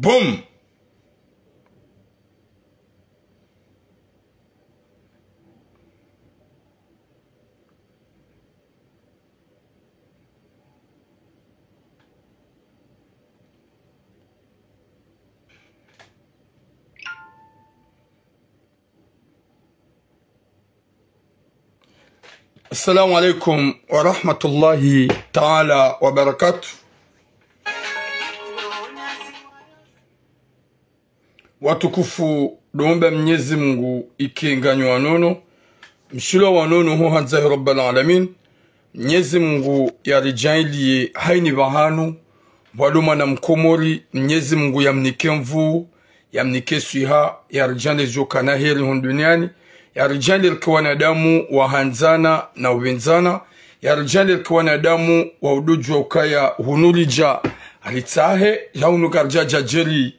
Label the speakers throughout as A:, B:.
A: Boum. Assalamu alaikum wa rahmatullahi ta'ala wa barakatuh. Watukufu duombe Mwenyezi Mungu ikienganyo wanono mshilo wanono ho hanzahi rabbal alamin. Mwenyezi Mungu yarijailie haini bahanu waduma na mkomori. Mwenyezi Mungu yamnike mvu yamnike suiha yarijane joka na heri duniani. Yarijali kwa wanadamu wa hanzana na ubenzana. Yarijali kwa wanadamu wa udoju ukaya hunulija alitahe yaunukarja jajeri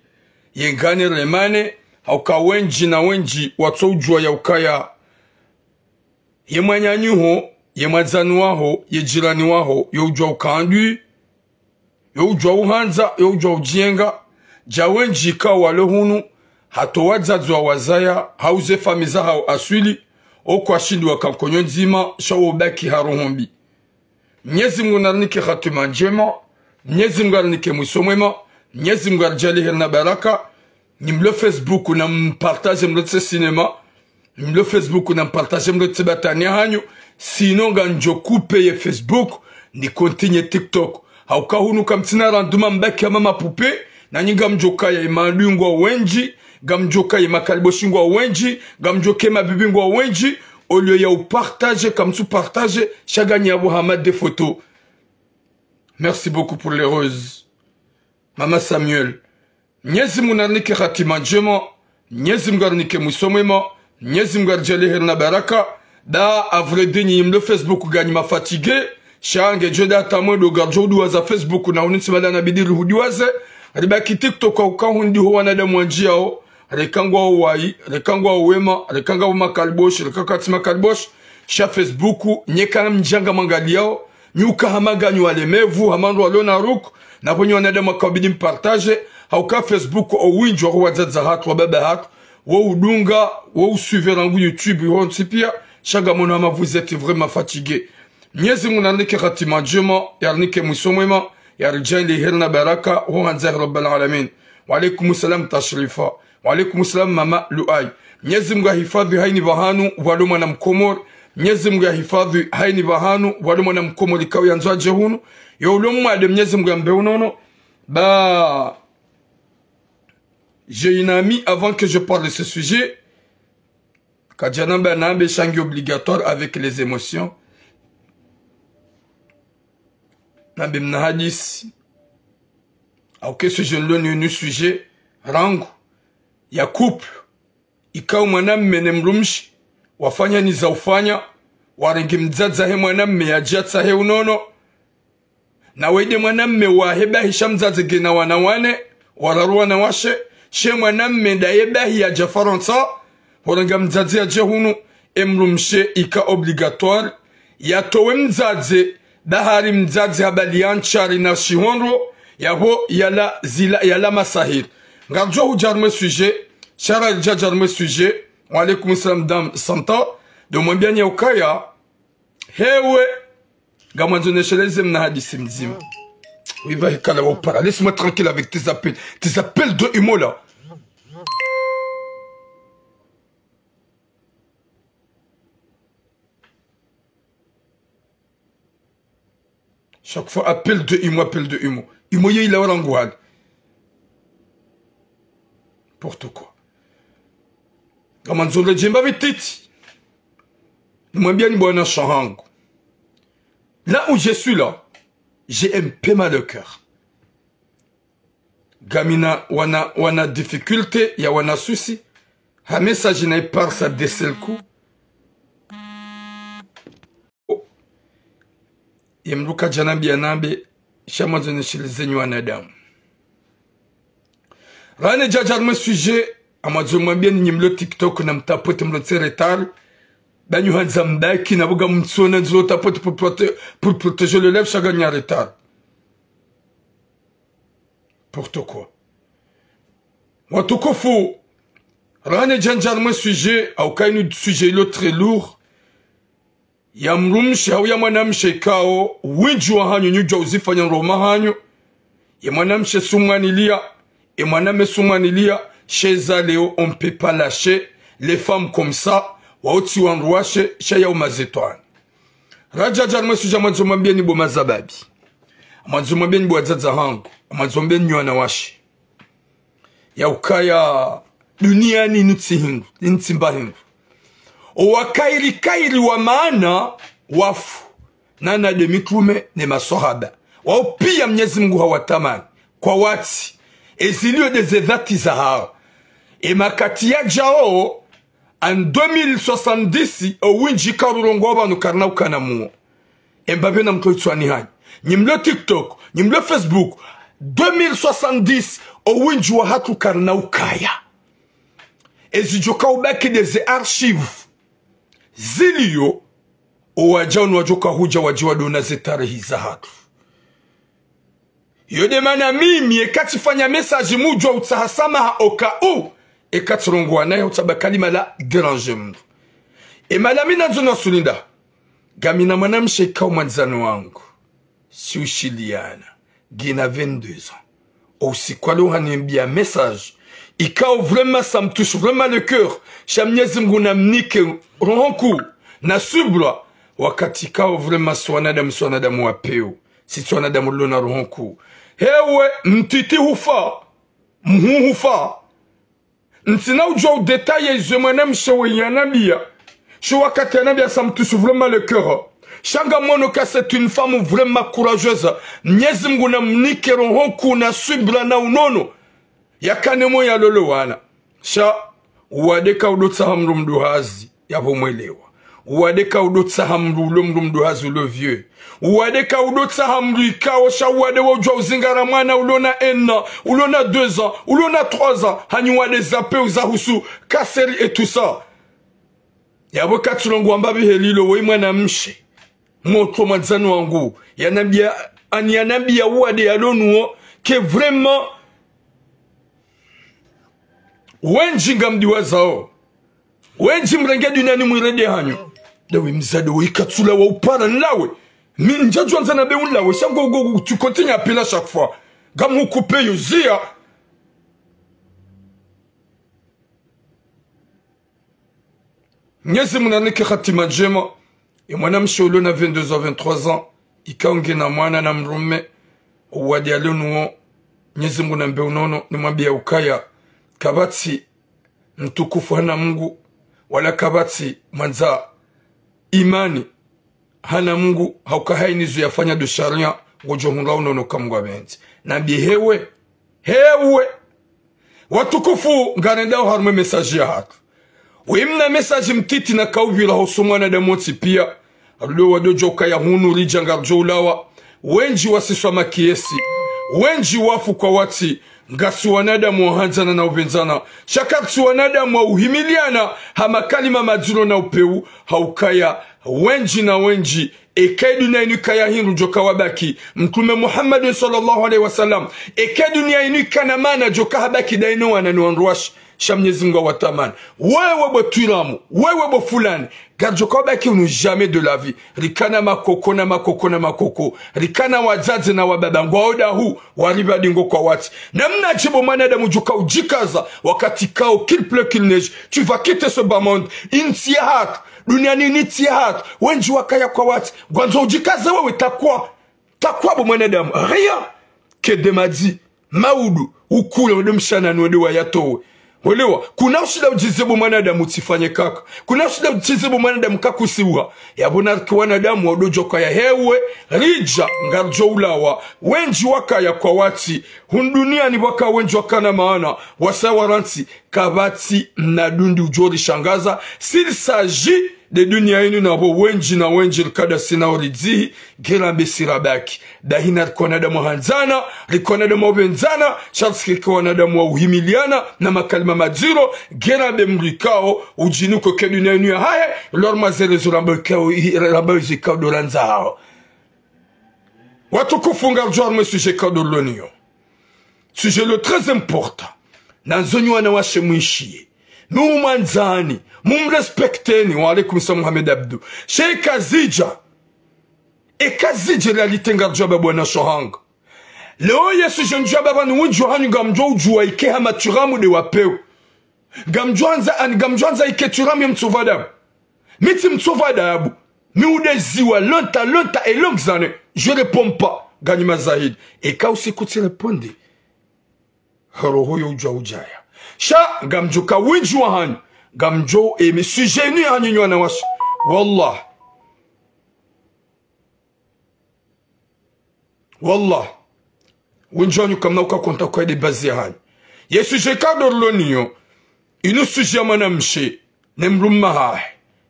A: yengane remane hauka wenji na wenji watojua ya ukaya yemanyanyuho yemazanu waho yejirani waho yojua ukandui yojua uhanza yojua ujienga jawenji kawa lehunu hato wadzadzwa wazaya hauze famiza hao aswili oko ashindi wakankonyo nzima shawo baki haruhombi. Mwenyezi Mungu narnike khatima njema, Mwenyezi Mungu narnike mwisomwema, Mwenyezi Mungu arjalihe na baraka. Nimlo Facebook na mpartage mlote sinema, nimlo Facebook na mpartage mlote batania hanyu, sino ganjo kupe ye Facebook ni kontinye TikTok. Hauka hunu kamtina randuma mbaki ya mama pupe na nyinga mjoka ya imalungwa wenji, gamjoka ya makaliboshingwa wenji, gamjoka ya mabibingwa wenji. Au lieu ya ou partager comme tu partages, chagani abou hamad des photos. Merci beaucoup pour les roses. Mama Samuel. Nyezi munarnike khatima njema, nyezi mgarnike musomema, nyezi mgarjali herna baraka. Da avredini imle Facebook gani ma fatigué. Shange joda tamwe do garjodu waza Facebook na unisimala na bidiri hudiwaze. Ribaki TikTok au kahundi huwa na damu wanjiao. Rekangwa uwai, rekangwa uwema, rekangwa umakalibosh, rekangwa timakalibosh. Sha Facebooku, nyeka mjanga mangaliao. Nyuka hamaga nyualemevu, hamandu walona ruku. Na ponyo wanada makabidi mpartage. Hauka Facebooku au winjwa kwa wadzadza hatu, wabebe hatu. Wa udunga, wa usuive rangu YouTube, wa nsipia. Shaga monama, vous êtes vraiment fatigué. Nyezi munanike khatima njema, yarnike musomwema, yarijani herna baraka, wa hanzah rabbal alamin. Wa alaikum salam tashrifa. Wa alaikum salam mama Luai. Mwenyezi Mungu ahifadhi haini bahanu waluma na mkomor. Mwenyezi Mungu ahifadhi haini bahanu waluma na mkomor ikawi yanzwa jehunu. Ya ulumu ade Mwenyezi Mungu ambe unono. J'ai une amie avant que je parle de ce sujet. Kadjanamba nambe changi obligatoire avec les émotions. Nambe mnahadis. Auke ce jeune l'on est sujet. Rangu. Ya couple ikao mwanamme ne mrumshi wafanya ni za ufanya warengi mdzadza he mwanamme ya jatsa he unono na wede mwanamme wa heba hishamdzadze gena wanawane wararuwa na washe she mwanamme da heba ya jafaransa warenga mdzadze ya jehunu emrumshe ika obligatoire ya towe mdzadze dahari mdzadze habali yanchari na shihonro yaho yala masahir. Ngarjo hujarme sujet, chara jarme sujet, wa alaikum salam dam santa, de moins bien yaukaya, hewe, gamanzone chelezem na hadisi mzima. Oui, va hikala wopara, laisse-moi tranquille avec tes appels de humo là. Chaque fois, appel de humo. Humo yé il a orangouad. N'importe quoi. Kamanzole jemba vititi. Moi bien ni bona shahangu. Là où je suis là, j'ai un peu mal au cœur. Gamina wana difficulté, ya wana souci. Ha message n'a pas sa deselku. Yemruka janabi anabe shamanzone shilizenyu wanadamu. Rane jajarme sujet, amazo mwambia ni mlo TikTok na mtapote mlo teretal. Banyu hanza mbaki na buga mtsona nzlo tapote pour protéger le lèvre chaga nya retard. Pour quoi? watukufu rane janjarme sujet au kainu sujet ilo très lourd ya mrumshi au ya mwanamshe kao winju wa hanyu nyujwa uzifanya roma hanyu ya mwanamshe sumanilia et mwaname sumanilia chez Aléo on peut pas lâcher les femmes comme ça waoti wanruashe shaya umazetwani raja jarme sujet mwanzo mwambie ni bo mazababi mwanzo mwambie ni bo wazaza hangu mwanzo mwambie ni wana washi ya ukaya duniani nutsimba hindu wakairi wa maana wafu nana de mitume ne masahaba wao pia Mwenyezi Mungu hawatamani kwa wati ezilio des dhati za hao e makati ya jao en 2070 owinji karurongo banu karna ukana muo e mbabe na mtoitswani hani nyimlo TikTok nyimlo Facebook 2070 owinji wa hatu karna ukaya ezijoka ubaki des archives zilio owajanu wajoka huja wajiwa dona zetarehi za hatu yode mana mimi ekatifanya message mujwa utsahasama ha oka u ekatirongwa naye utabakalima la derangement e malami nanzona sulinda gamina mwanamshe kao mwanzano wangu si ushiliana gina 22 ans aussi kwa lo hanimbia message ikao vraiment ça me touche vraiment le cœur Mwenyezi Mungu namnike rohonku na subla wakati kao vraiment swanadamu wapeo si swanadamu lona rohonku hewe mtiti hufa mhu hufa ntina ujwa detaye izo mwanamshe wenyanabia sho wakati anabia ça me touche vraiment le cœur Shanga Monoka c'est une femme vraiment courageuse Mwenyezi Mungu namnike rohonku na subla na unono yakanemo ya lolo wana sha uwadeka udotsa hamru mduhazi yapo mwelewa uwadeka udotsa hamru mduhazi ulo vieux uwadeka udotsa hamru ikao sha uwadewa ujwa uzingara mwana ulona enna ulona 2 ans ulona 3 ans hanyu wade zape uzahusu kaseri et tout ça yabo katulongu ambabi helilo we mwana mshe moto madzano wangu yanabia uwade yalonuo ke vraiment wenji ngamdiwa zao wenji mrenge duniani mwirede hanyo dawe mzade we katsula wa upara nlawe minjajwa nzana be unlawe shango tu continue à appeler chaque fois gamu couper yuzia Mwenyezi Mungu anike khatima njema ya mwanamshe ulo na 22 ans 23 ans ikaonge na mwana na mrume uwadi alionuo Mwenyezi Mungu nambe unono nimwambia ukaya kabati mtukufu hana Mungu wala kabati manza imani hana Mungu haukahainizu yafanya do sharia ngojo hunga unono kamgwa benzi nabi hewe watukufu nganendao harume message ya hatu wimna message mtiti na kauvila hosumwana da moti pia alulo wadojo kaya hunu rijanga ulawa wenji wasiswa makiesi wenji wafu kwa wati ngasi wanadamu wahanzana na ubenzana shakatsi wanadamu wa uhimiliana hamakalima madzuro na upeu haukaya wenji na wenji eke dunia inu kaya hindu joka wabaki mtume Muhammad sallallahu alaihi wasallam eke dunia inu kana mana joka habaki daino wananuanruash Mwenyezi Mungu watamani wewe bo turamu wewe bo fulani garjoka baki unu jamais de la vie rikana makoko rikana wazazi na wababa ngwaoda hu wariba dingo kwa wati namna jibo mwanadamu joka ujikaza wakati kao qu'il pleut qu'il neige tu vas quitter ce bas monde intihat duniani nitihat wenji wakaya kwa wati gwanzo ujikaza wewe takwa bo mwanadamu rien que demadi maudu ukule wadumshana nwede wayatowe Welewa, kuna ushida ujizibu mwanadamu tifanye kaka. Kuna ushida ujizibu mwanadamu kakusiwa. Yabona wanadamu wadojo kaya hewe, rija, ngarjo ulawa. Wenji wakaya kwa wati. Hundunia ni waka wenji wakana maana. Wasawaranti, kabati, mnadundi ujori shangaza. S'il s'agit de dunia inu na bo wenji na wenji rikada sina oridzihi. Gerambe sirabaki. Dahina rikonadamu hanzana, rikonadamu wabenzana, charles rikonadamu wa uhimiliana, na makalima madziro, gerambe mrikao, ujinuko ke dunia inu ya haye, lor mazerezo rambayo zikao dolanza hao. Watu kufunga rjoar me sujet kao dolonio. Sujet le très important. na nzonyi wana washe mwishie mumanzani mumrespekteni. Wa alaikum salam Muhammad Abdou Sheikh Azija ekazije realite ngarjwa babwana shohanga leo yesu jenjwa babanu wujwa hanyu gamjwa ujwa ike hama turamu de wapeu gamjwanza ike turamu ya mtsuvadabu miti mtsuvadabu miudeziwa lonta et longues années je réponds pas Ganyima Zahid eka usikuti reponde roho yo ujwa ujaya sha gamjo ka wujwa hanyu gamjo emi sujeni hanyu nywana washi wallah wunjonyu kamna uka konta kwa de bazi hanyu yesu je kador loniyo inu sujia manamshe nemrumma hae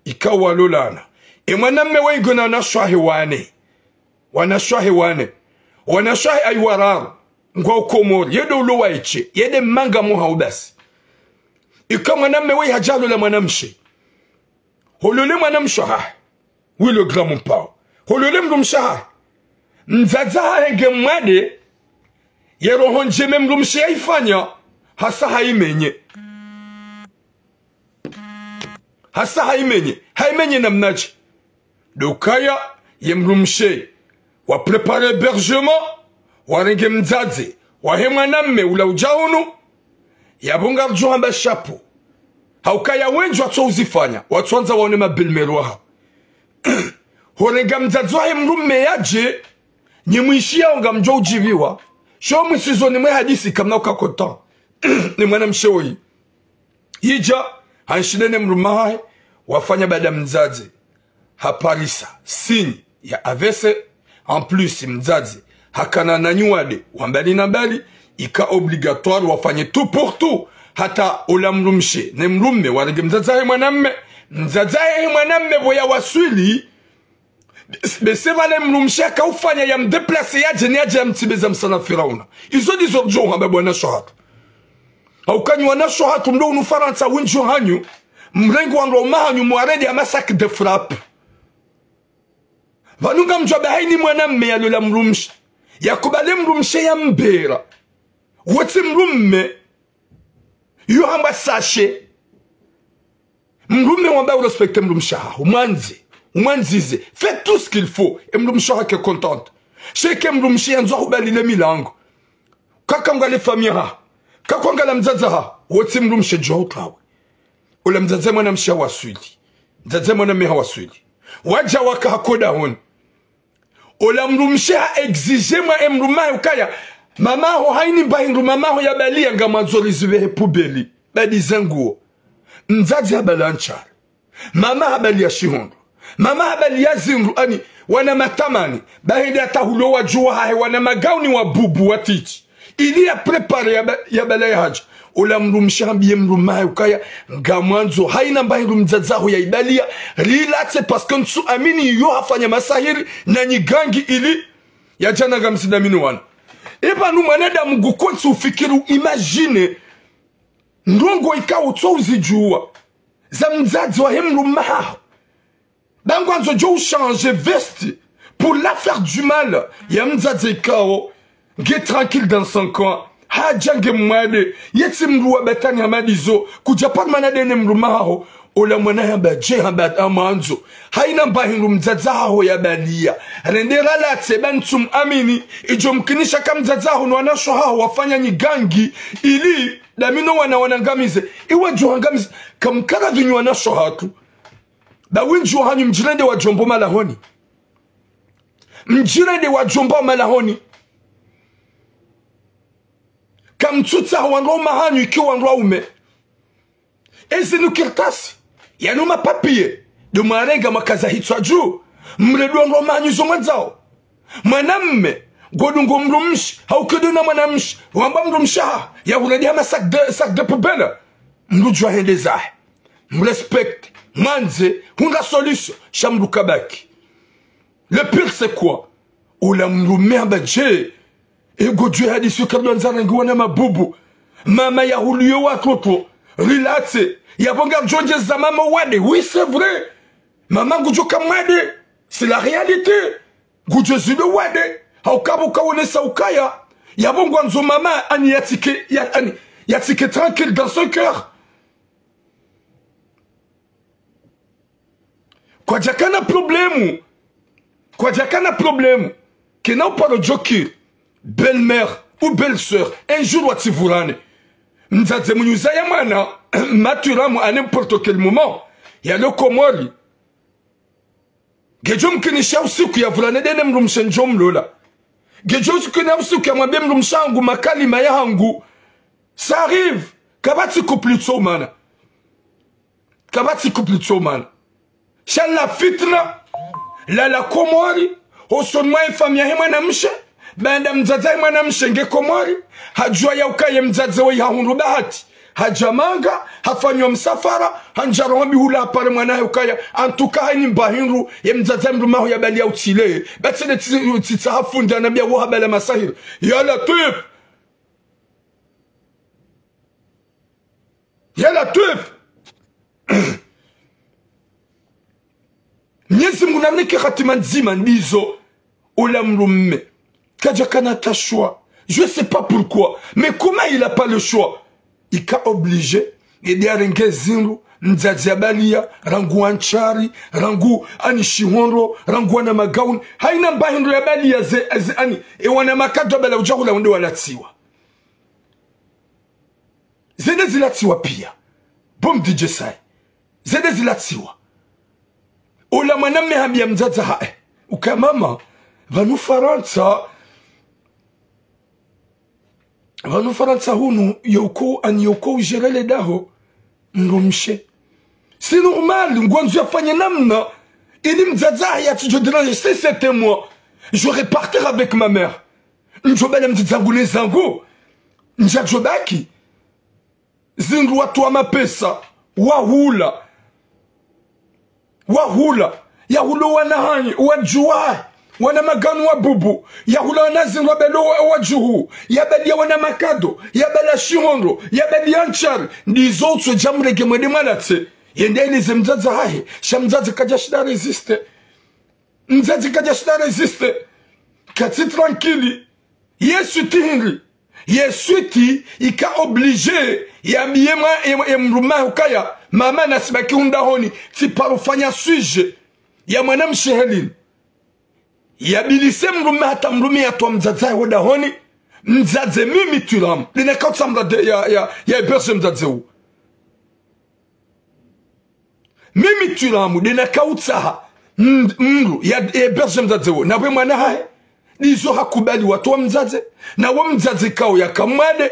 A: ikawa lolana emanamme weigona na swahi wane wanaswahi ay warar ngwa ukomori yedo ulo waiche yede manga muha ubasi ikama namme wei hajalo la manamshe holole manamshe ha wilo gramu pao holole mrumshe ha mzaza henge mwade yero honje memrumshe haifanya hasa haimenye namnaji dokaya yemrumshe wa prepare bergement warenge mzazi wahemwa namme ula ujahunu yabunga rjuhamba shapo haukaya wenju watu uzifanya watuanza waone mabilmeruaha horenga mzazi wahemrumme yaje nyemuishia onga mjo ujiviwa shoo mwisizo ni mwe hadisi kamna ukakotan ni mwana msheoi hija hanshidene mrumahae wafanya bada mzazi haparisa sini ya avese en plus mzazi hakana nanyuade wambali na bali ika obligatoire wafanye tout pour tout hata ulamrumshe ne mrumme warege mzazahe mwanamme boya waswili besema ne mrumshe akaufanya ya mdeplase ya jeni aje ya mtibeza msana Firauna izo dizo jo hamba bwana shohatu haukanyu wana shohatu mdo unufaransa winjo hanyu mrengu wanro mahanyu mwaredi ya massacre de frappe vanunga mjwabe haini mwanamme ya lula mrumshe yakubale mrumshe ya mbera wote mrumme yu hamba sashe mrumme wamba respecte mrumshe hahu umanzize faites tout ce qu'il faut et mrumshe hake contente sheke mrumshe ya nzwa hubali le milango kakanga le famille ha kakanga la mzaza ha wote mrumshe jwa utawe ula mzaza mwana msha waswili mzaza mwana meha waswili waja waka hakoda honi ola mrumshe ha exige mwa emruma ukaya mama ho haini bahindu mama ho yabalia nga mazori zivehe pubeli badi zanguo mzazi habalanchara mama habali ya shihondo mama habali ya zingu ani wana matamani bahidi atahulo wajua hae wana magauni wa bubu watiti ili ya prepare yabala ya haja ola mrumshe hambiye mruma ukaya nga mwanzo haina bahindu mzazaho ya ibalia rilate paske nsu amini yu hafanya masahiri na nyigangi ili ya jana nga msidamini wana eba nu manada mgukonsi ufikiru imagine ndongo ika utozi juwa za mzazi wa hemru maha bango anzo jo change veste pour la faire du mal ya mzazi ikao nge tranquille dans son coin hajange mwade yeti mruwa betani hamadizo kujapad manade ne mru maha ola mwana hamba je hamba amanzo haina mbahingu mzazaho ya balia rendera latse bantum amini ijo mkinisha kama mzazaho nwanasho hao wafanya nyigangi ili damino wanangamize iwe juhangamize kamkara vinyu wanasho hatu bawinju hanyu mjirende wa jombo malahoni kamtuta wanroma hanyu ikiwa wanraume ezi nukirtasi yanuma papie de marenga makaza hitwa juu mredu wanroma hanyu zomadzao mwanamme godungo mrumshi haukiduna mwanamshi wamba mrumshaha ya uredi hama sac de poubelle mrujwa hende zahe mrespecte manze hunga solution shamru kabaki. Le pire c'est quoi? Oula mrume abaje ego Dieu hadi sukablo nzarangi wana mabubu mama ya huliyo watoto relate ya bonga jonje za mama wade. Oui c'est vrai, maman gujo kamade, c'est la réalité. Gujo zido wade haukabu kawone saukaya ya bongo nzo mama ani yatike ya ani Yatsike tranquille dans son cœur. Kwa jakana problème. Kwa jakana problème. Kena uparo joki. Belle-mère ou belle-sœur. Un jour wati vulane. Mzaze mnyuza ya mana. Maturamu à n'importe quel moment. Ya le komori. Gejom kinisha usiku ya vulane dene mrumshenjom lola. Gejom kina usiku ya mwabie mrumshangu makali maya hangu. Ça arrive. Kabati kupli tso mana. Kabati kupli tso mana. Shan la fitna. La komori. Osonwa ifamia hima na mshe. Banda mzaza hima na mshe nge komori. Hajua ya ukaye mzaza wa yahunru bahati. Hajamanga, hafanywa msafara, hanjaro hambi hula hapare mwanahe ukaya, antuka haini mbahinru, ya mzaza mrumahu ya bali ya utile. Batsene tita hafundi anabia wahabala masahir. Ya Latif! Ya Latif! Mnyezi mgunamneke khatima nzima ndizo, ola mrumme. Kajakana ta choix. Je sais pas pourquoi, mais comment il a pas le choix? Il a obligé, il a renge zinru, nzaziabalia, rangu anchari, rangu anishihonro, rangu anamagaun, haina mbahinru ya balia ani, e wana makadwa bala ujahula wende walatiwa. Zede zilatiwa pia. Bom DJ Sai. Zede zilatiwa. Ola maname hamia mzaza hae. Ukamama, vanu Faransa, vanu Faransa hunu yoko an yoko ujerele daho ngomshe. C'est normal, ngwanzu yafanye namna. Ili mzaza ya tu je dérange, c'était moi. Je repartais avec ma mère. Njobele mzangu zangu. Njajobaki. Zingu watu wa mapesa. Wahula. Wahula. Yahulo wanahani. Wajuwai. Wana maganu wa bubu. Yahula wanazin wabelo wajuhu. Yabeli wana makado. Yabela shihondo. Yabeli anchari. Ndizo utso jamurege mwede malatse. Yende ilize mzaza hahe. Shamzazi kajashida resiste. Mzazi kajashida resiste. Kati tranquili. Yesu tihingli. Yesu ti ika oblige. Yabiyema mruma ukaya. Mama nasibaki hundahoni. Ti parufanya suje. Ya mwana mshehelini. Yabilise mrume hata mrume ya tuwa mzazae wada honi. Mzaze mimi tulamu. Lina kauta mzade ya eberse mzaze hu. Mimi tulamu. Lina kauta mru ya eberse mzaze hu. Na we mwana hae. Nizo hakubali watu wa mzaze. Na wa mzaze kao ya kamwade.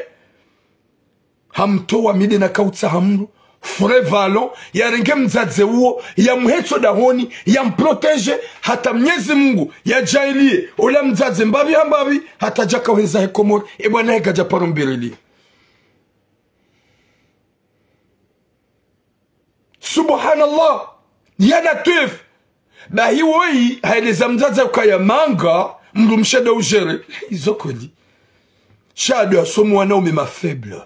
A: Hamtoa mide na kauta hamru. Fure valon, ya renge mzaze uo, ya mhecho dahoni, ya mprotege, hata mnyezi Mungu, ya jailie, ola mzaze mbabi hambabi, hata jaka weza hekomori, ebwana hega japaro mbirili. Subhanallah, ya Latif, bahi woi, haeleza mzaze ukaya manga, mrumshada ujere, izokoli. Shado ya somu wanaume mafaible.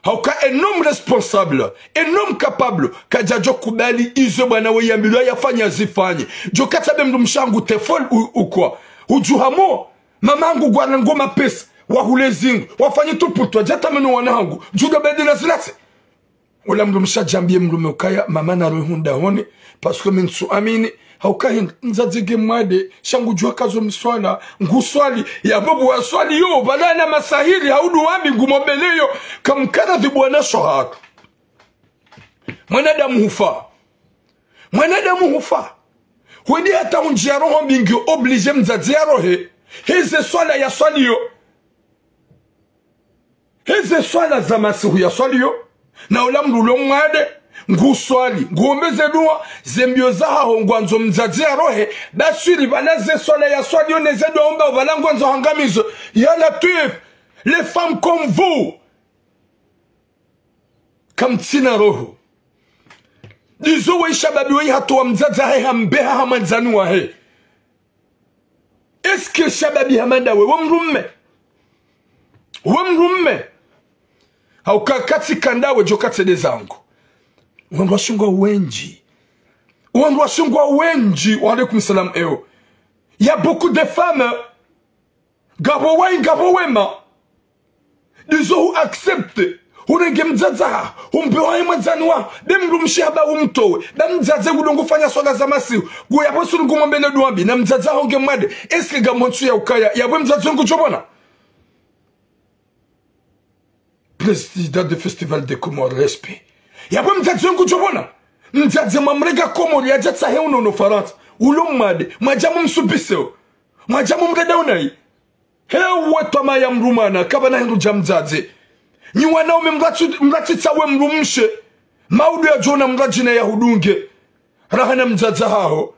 A: Hauka un homme responsable, un homme capable, kaja jo kubali izo bwana we yambilo yafanya zifanye. Jo katabe mdumshangu tefol ou quoi? Ujuhamo, mamangu gwana ngoma pesa, wahule zingu, wafanye tout pour toi, jata menu wanangu, juga bedi na zilate. Ola mdumsha jambie mdume ukaya, mama na rohunda hone, parce que minsu amini, hauka nzadzige mwade, shangu jua kazo mswala, nguswali, ya babu wa swali yo, balana masahili, haudu wambi ngumobele yo, kamkara dhibuwana shohaka. Mwanadamu hufa. Mwanadamu hufa. Hwedi hata unjia roho mbingi oblige mzadzia rohe, heze swala ya swali yo. Heze swala za masihu ya swali yo, na ulamdu mwade, nguswali, nguombeze dua, zembio zaha hongwanzo mzadzia rohe, basuri balaze swala ya swali yo nezedo omba uvalangwanzo hangamizo. Ya Latif, les femmes comme vous, kamtina roho. Dizo we shababi we hatu wa mzadza hai hambeha hamanzanu wa he. Eske shababi hamanda we mrumme? We mrumme? Haukakati kandawe jokate de zangu. Wandu washungwa wenji. Wandu washungwa wenji. Wa alaikum salam eo. Ya beaucoup de femmes. Gabo wema. dizo accepte unenge mzaza umbewa mwanzanwa demrumshia ba umtowe damzaze gudongo fanya swala za masiu guya bosu ngumambele duambi na mzaza honge made eske gamontu ya ukaya yabwe mzaza ngujobona président du festival de Comores respect yabwe mzaza ngujobona mzaza mamrega Comores ya jatsa heuno no Faransa ulo made majamu msubiseo majamu mreda unai hewe tama ya mrumana kabana hindu jamzaze ni wanaume mratitsawe mrumshe maudu ya jona mrajina ya hudunge rahana mzaza hao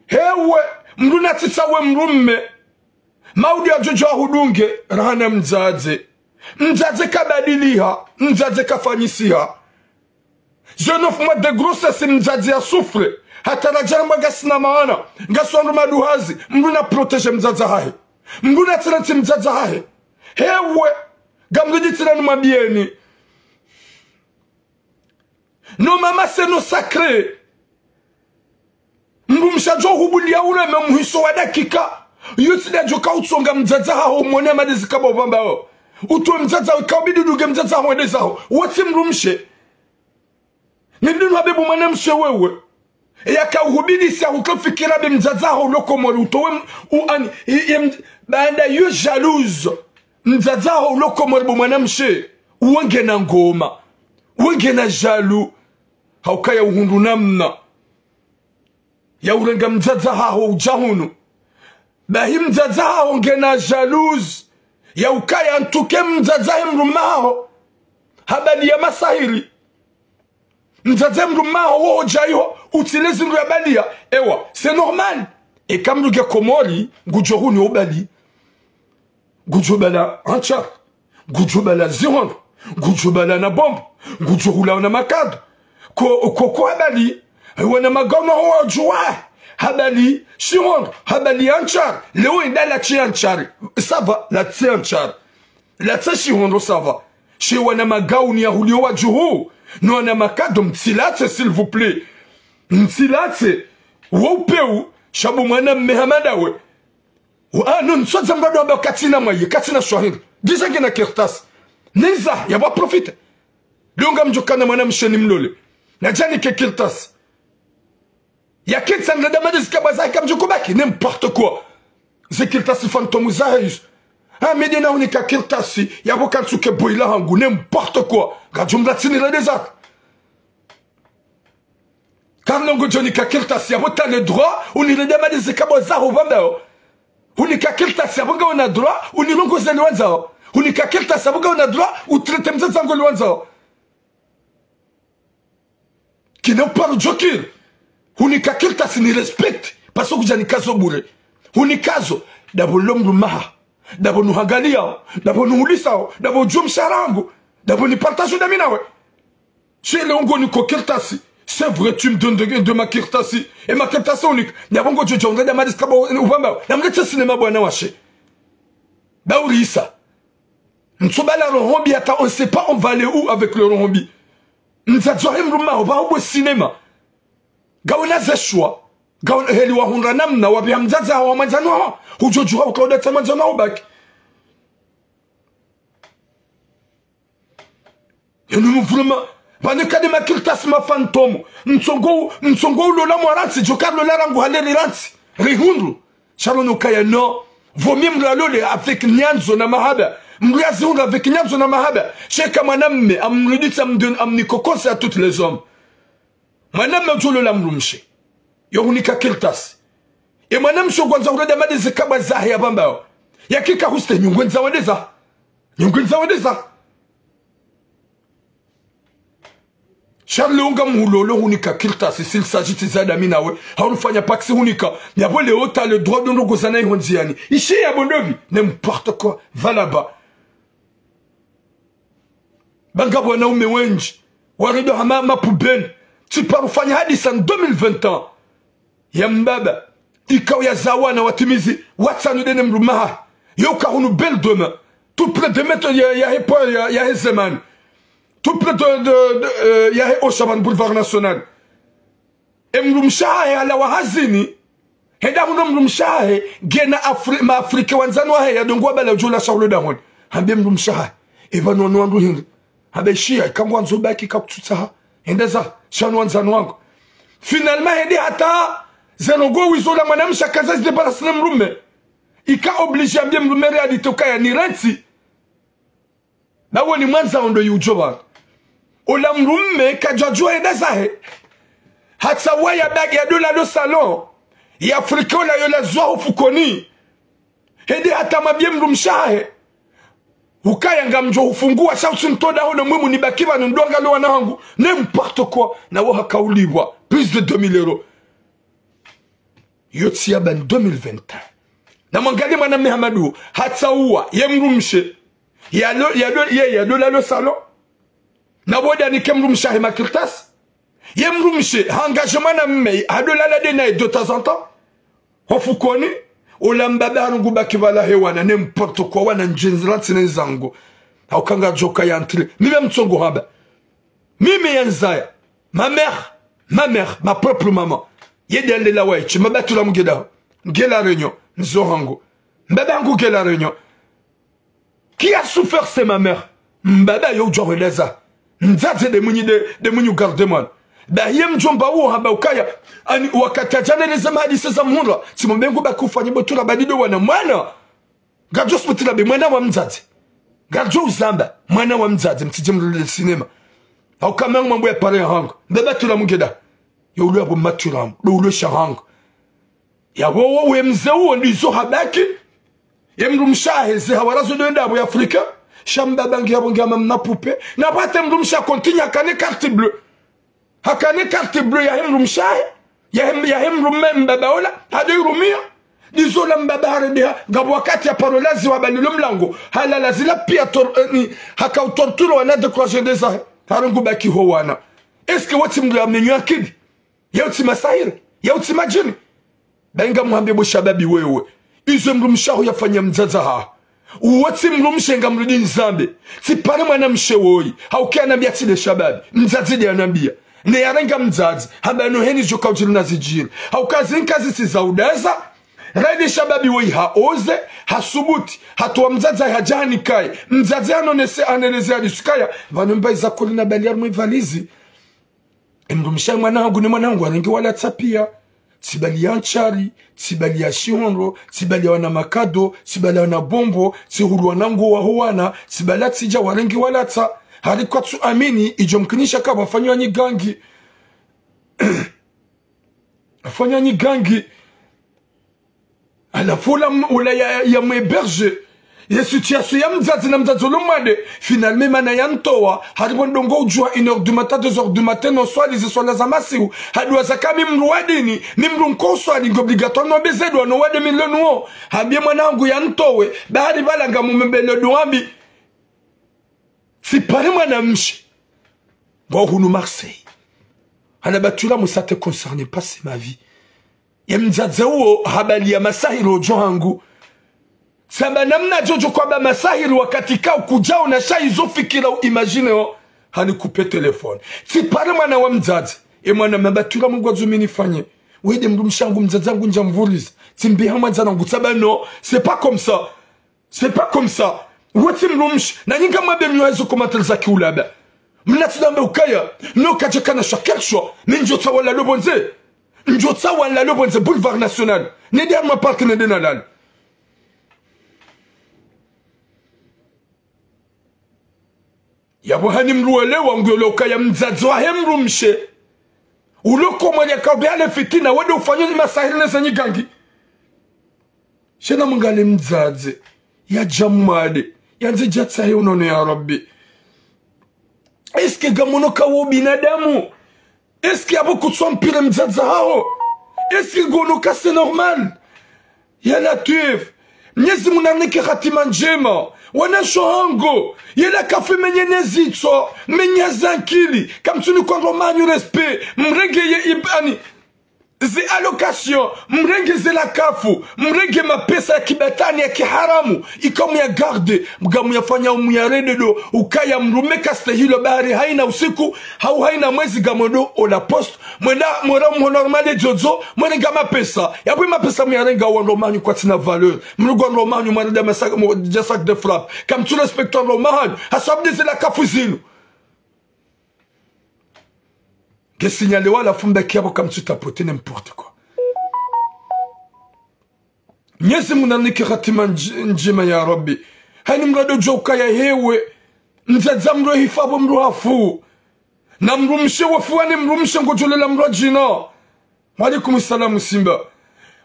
A: hewe mrunatitsawe mrumme maudu ya jojo hudunge rahana mzaze kabadiliha mzaze kafanyisiha Zenof mois de grossesse mzaze ya souffre hata rajaramba gasina maana gaswandu maduhazi mruna protege mzaza hahe mruna tiranti mzaza hahe hewe gamgeditiranu mabieni no mama c'est no sacré mbumshajo hubulia ule memuhiso wa dakika yutida joka utsonga mzaza haho mwone madezi kaba ubamba ho utuwe mzaza ukabidi duge mzaza haho edeza ho wati mrumshe nidinu habibu manemshe wewe yaka uhubidi siya hukafikira be mzaza haho loko mwari utowe baada yu jalouse mzaza haho uloko mwaribu mwanamshe uwenge na ngoma uwenge na jalu haukaya uhundu namna ya urenga mzaza haho ujahunu bahi mzaza haho nge na jalouse ya ukaya ntuke mzaza mrumaho habali ya masahiri mzaza mrumaho wo jaiho utilezi nru ya balia ewa c'est normal e kamluge Komori ngujohuni obali Gujobala anchar, Gujobala ziron, Gujobala na bombe, Gujohula na makad, Koko habali, wana magana wa joie, habali, Chiron, habali anchar, Léo inda la chi anchar, ça va, la ti anchar, la ti Chiron ça va, chez wana magauni ya hulio wa juhu, no wana makad mtilate s'il vous plaît, mtilate, wopeu, shabu mwana mehamadawe. Ah non, soit zambado aba katina maye, katina swahili. Déjà gena kertas. Neza, yaba profite. Lunga mjokana mwana msheni mlole. Na jani ke kertas. Ya ketsa ngada madis kabaza kamjokobaki, n'importe quoi. C'est kertas fantôme zahis. Ah medina unika kertasi, yabo kansuke boila hangu, n'importe quoi. Gajumla tini la desat. Karlongo jonika kertasi, yabo ta le droit, unile madis kabaza robambao. Unika kilta sabuga una droit unilongo zelwanza unika kilta sabuga una droit ou traite mzaza ngolwanza qui n'a pas le joker unika kilta sini respect parce que jani kazo bure unikazo dabo lomru maha dabo nuhangalia dabo nuulisa dabo jum sharangu dabo ni partage de minawe chez le ongo ni kokiltasi. C'est vrai, tu me donnes de ma kirtasi. Et ma kirtasi unique. N'abongo jojo, on a des kabo ubamba. N'amrete cinéma bwana washe. Ba urisa. N'sobala le rombi ata, on ne sait pas on va aller où avec le rombi. N'zadzorem ruma, on va au cinéma. Gaona zeshwa. Gaona heliwa hunranam na wabi hamzaza wa manzanwa. Ujojura ukauda tamanzanwa ubaki. Nous vraiment. Bane kade makiltas ma fantôme mtsongo lola mwaransi jokar lola rangu haleli ransi rihundu chalono kaya no vomi mlalole avec nyanzo na mahaba mriazi hundu avec nyanzo na mahaba sheka mwanamme amruditsa amnikokose à toutes les hommes mwanamme jolola mrumshe yohunika kiltas e mwanamme shogwanza ureda madeze kaba zahi ya bambao yakika huste nyungwenza wadeza Charles Onga Moulolo unika kiltas s'il s'agit de Zadami nawe haunufanya paksi unika nyabo leo t'as le droit de nous gozana ihonziani ishi ya bondovi n'importe quoi va là-bas banga bwana ume wenji warido hama poubelle tu pars ufanya hadisa en 2020 ans ya mbaba ikao ya zawana watimizi watsanu dene mrumaha yoka hunu belle demain tout près de mettre ya hezeman tout près de Yahe Oshaban Boulevard National. Et Mrumshahe ala wahazini. Heda huno Mrumshahe gena ma Afrika wanzanwa he ya dongwa bala ujula shawlo dahon. Hambie mrumshaha. Eva nono wandu hindi. Habe shia. Ikangu wanzo baki kakututaha. Endeza. Shanu wanzanu wangu. Finalement, hende hata. Zenogo wizola mwanamsha kaza zide para sine mrume. Ika oblige ambie mrume realite ukaya ni renti. Na wani mwanza ondo yujoba. Ola mrume kajajua endeza he. Hata waya bagi ya dola lo salon. Ya Afrika ola yola zwa ufukoni. Hende hata mabie mrumshahe. Ukaya nga mjo ufungua shautu ntoda hono mwimu nibakiva nundonga lo wanangu. N'importe quoi. Na waha kauliwa. Plus de 2000 euros. Yoti ya ban 2021. Na mwangali mwana Mehamadu. Hata uwa. Ye mrumshe. Ya dola lo salon. Na woda ni ke mrumshahe makirtas. Ye mrumshe. Engagement na mme. Hadola la dena de temps en temps. Hofukoni. Olambaba harungu bakivala hewana. N'importe quoi. Wana njenzranti nenzango. Haukanga joka ya antile. Mime mtsongo haba. Mime yanzaya. Ma mère, ma propre maman. Yedi ande la waichi. Mabatu la mgeda. Ngela réunion. Nzohango. Mbabangu gela réunion. Qui a souffert, c'est ma mère. Mbaba yo joreleza. Nzaze de muni gardeman. Ba yem jomba wo haba ukaya. Ani wakati ajane nezema hadi seza mhundra. Simombengu bakufanya botura badido wana mwana. Gajo smutila be mwana wa mzazi. Gajo uzamba. Mwana wa mzazi. Mtijemlele sinema. Au kamang mambo ya pare hang. Mbaba tula mgeda. Yo ulu abu maturam. Ulu shahang. Ya wo wemze uo ndizo habaki. Yemrumshahe ze hawarazo doenda abu ya Afrika. Shamba bangi ya bongi ya mamna pupe. Na pate mrumsha kontinye hakane carte bleu. Hakane carte bleu ya hemrumshahe. Ya hemrumme mbaba ola. Hado yurumia. Dizola mbaba haredeha. Gabu wakati ya parolazi wabalilo mlango. Halala zila pia haka utorturo wana dekroje dezahe. Harungu baki ho wana. Eske wati mdu ya mnenyu akidi? Ya uti masahiri? Ya uti majini? Benga muhambi mwishababi wewe. Izo mrumshahu yafanya mzaza haa. Uwati mrumshe nga mrudi nzambe. Sipare mwana mshewoi. Haukia nambia tide shababi. Mzazidi ya nambia. Ne yarenga mzazi. Haba noheni joka ujiru na zijiri. Haukazi nkazi si zaudeza. Raidi shababi wei haoze. Hasubuti. Hatuwa mzazi hajani kai. Mzazi aneleze hadisukaya. Vanumba izakuli na bali ya mwivalizi. Mrumshahu mwanangu ni mwanangu warengi wala tapia. Sibali ya nchari, sibali ya shihonro, sibali ya wana makado, sibali ya wana bombo, sihuru wanangu wa huwana, sibali ya tija warengi walata. Hari kwa tu amini, ijomkinisha kaba wafanywa nyi gangi. Wafanywa nyi gangi. Alafula ula ya mweberge. Yesu tiasu ya mzazi na mzazi olomade. Finalement mana ya ntowa. Haribo ndongo ujua 1h du matin, 2h du matin, non soit les soins la zamasiu. Hadwa zaka mimru wadini. Mimru nkoswa ni obligatoire no bezedwa no wade milonuo. Habie mwanangu ya ntowe. Bahari balanga mumembele duambi. Si pare mwana mshi. Bohunu Marseille. Hanabatula musa te concerne pas c'est ma vie. Ya mzazi uo habali ya masahiro johangu. Saba namna jojo kwa ba masahiri wakati kao kujao na sha izo fikira imagine o hani kupe telefone. Si pare mwana wa mzazi. E mwana mabatura mungu wazumini fanye. Wede mrumshangu mzazangu njamvuliza. Simbi hama zanangu. Saba no. C'est pas comme ça. C'est pas comme ça. Weti mrumsh. Na nyinga mabe mnyohezo komateliza kiulaba. Mnatinambe ukaya. No kajekana shakersho. Ninjota wala lobonze. Njota wala lobonze. Boulevard National. Nede arma park nede nalal. Yabo hani mruele wanguele ukaya mzazi wa hemrumshe. Uloko mwenye kaubeale fitina wade ufanyo ni masahili nesa nyigangi. Shena mungale mzazi. Ya jamade. Ya nzi jatsahe unono ya Rabbi. Eske gamono kawo binadamu. Eske yabo kutsompire mzazi hao. Eske gono kase normal. Ya latif. Mnyezi munaneke khatima njema. Wana shohango. Yela kafe menye nezitso. Menye zankili. Kamsuni kwa romanyu respect. Mrege ye ibani. zi allocation mrenge zela kafu mrenge mapesa ya kibatani ya kiharamu ikamu ya garde mgamu yafanya umuyaredo ukaya mrume kaste hilo bahari haina usiku hau haina mwezi gamodo o la poste mwenda normale jojo mwenga mapesa yabu mapesa muyarenga wa romanyu kwa tina valeur mrugo romanyu mwanada masak de frappe comme tout respectant romanyu hasabde zela kafu zinu que signalé la fumba kiabo comme tu tapotais n'importe quoi. Nyezi munani kiratima njema ya Rabbi. Hani mrado joka ya hewe. Mzaza mro hifabo mro hafu. Na mrumshe wafuani mrumshe ngojolela mrajina. Walaikum salamu simba.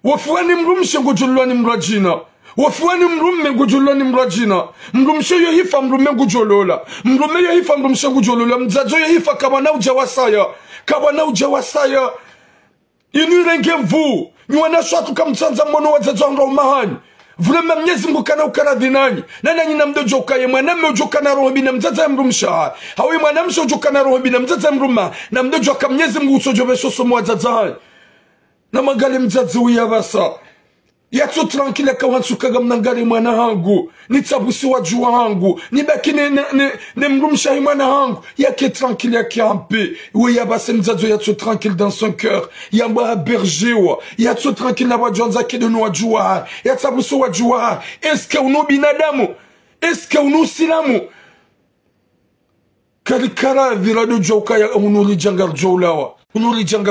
A: Wafuani mrumshe ngojolela mrajina. Wafuani mrumme ngujuloni mrajina mrumshe yo hifa mrumme ngujolola mrumme yo hifa mrumshe ngujolola mzazo yo hifa kabana ujawasaya inu renge mvu nywana shwatu kamtsanza mwono wazazo ngra umahani vrema mnyezi mbukana ukaradhinani nana nyina mdojo ukaye mwaname ujokana roho bina mzaza mrumsha hawi mwanamsha ujokana roho bina mzaza mruma na mdojo akamnyezi mgusojo beshoso mwazaza na magali mzazi uyabasa yatso tranquille kawansukaga mnangari mwana hangu nitsabusi wajua hangu nibaki ne mrumsha mwana hangu yake tranquille yake ampe we yabase mzazo yatso tranquille dans son cœur yamba bergewa yatso tranquille na wajonza kide no wajua yatsabusi wajua est-ce que uno binadamu est-ce que uno silamu kalikara virado joka ya unuli jangar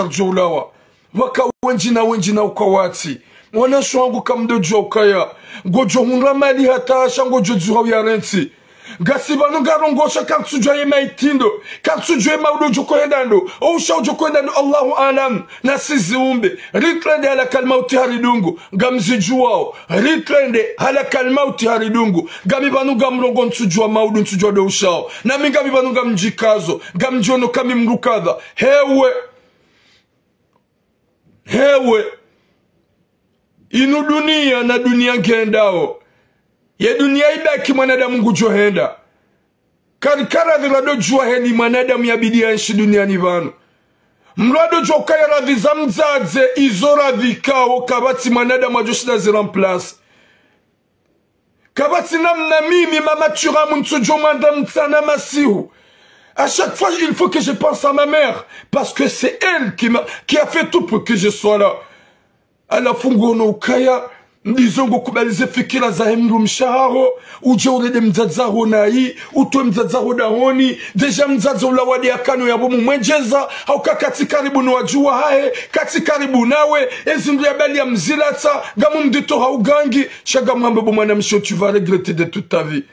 A: jolawa waka wenji na ukawati wana shwangu kamdo jokaya gojo hunra mali hata shango jojuha ya renti gasibanu garongosha kaksujwa ye maitindo kaksujwa maudo jokoendando o shau jokoendando Allahu alam nasiziumbe ritlende ala kalmauti haridungu gamzijuwao ritlende ala kalmauti haridungu gamibanu gamrongo nsujwa maudo nsujwa do ushao nami gamibanu gamjikazo gamjono kami mrukadha hewe inu dunia na dunia ngendao ya dunia ibaki mwanadamu ngujohenda karikara virado jua heni mwanadamu ya bidia nshi dunia ni vanu mrado joka ya radhi za mzaze izo radhi kao kabati mwanadamu wajoshida ziramplase kabati namna mimi mama churamu ntujo mwanda mtana masihu. À chaque fois, il faut que je pense à ma mère. Parce que c'est elle qui a fait tout pour que je sois là. Ala fungono ukaya ndizongo kubalize fikira za hemru mshaharo uje urede mzazaho nai utwe mzazaho dahoni deja mzazo la wadi akano ya bomu mwenjeza hauka kati karibu na wajua hae kati karibu nawe ezimri ya bali ya mzilata gamu mdito haugangi shaga mwambe bomwana msho tu vas regretter de toute ta vie.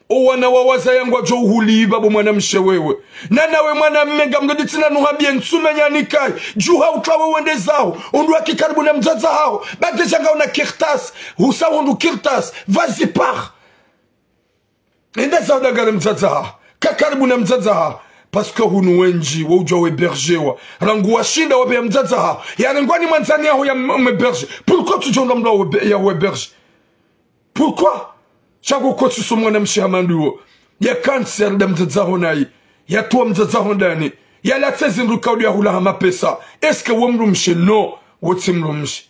A: O wana wawaza yangu wajo uhuli babo mwana mshewewe. Nanawe mwana mmega mgaditina nuhabie nsume nyanikai. Juha utrawe wende zao. Undu waki karibu na mzaza hao. Bade janga una kirtas. Husa undu kirtas. Vas-y par. Enda zao dagare mzaza hao. Kakaribu na mzaza hao. Parce que hunu wenji wauja webergewa. Rangu washinda wabe ya mzaza hao. Ya rengwani manzani yao ya mweberge. Pourquoi tu jonda mda ya weberge? Pourquoi? Chago kwa tuso mwana mshihamanduo. Ya kanser da mzazaho nai. Ya tuwa mzazaho ndani. Ya la tezi nrukaudu ya hula hama pesa. Eske wamru mshe? No. Wotsi mru mshe.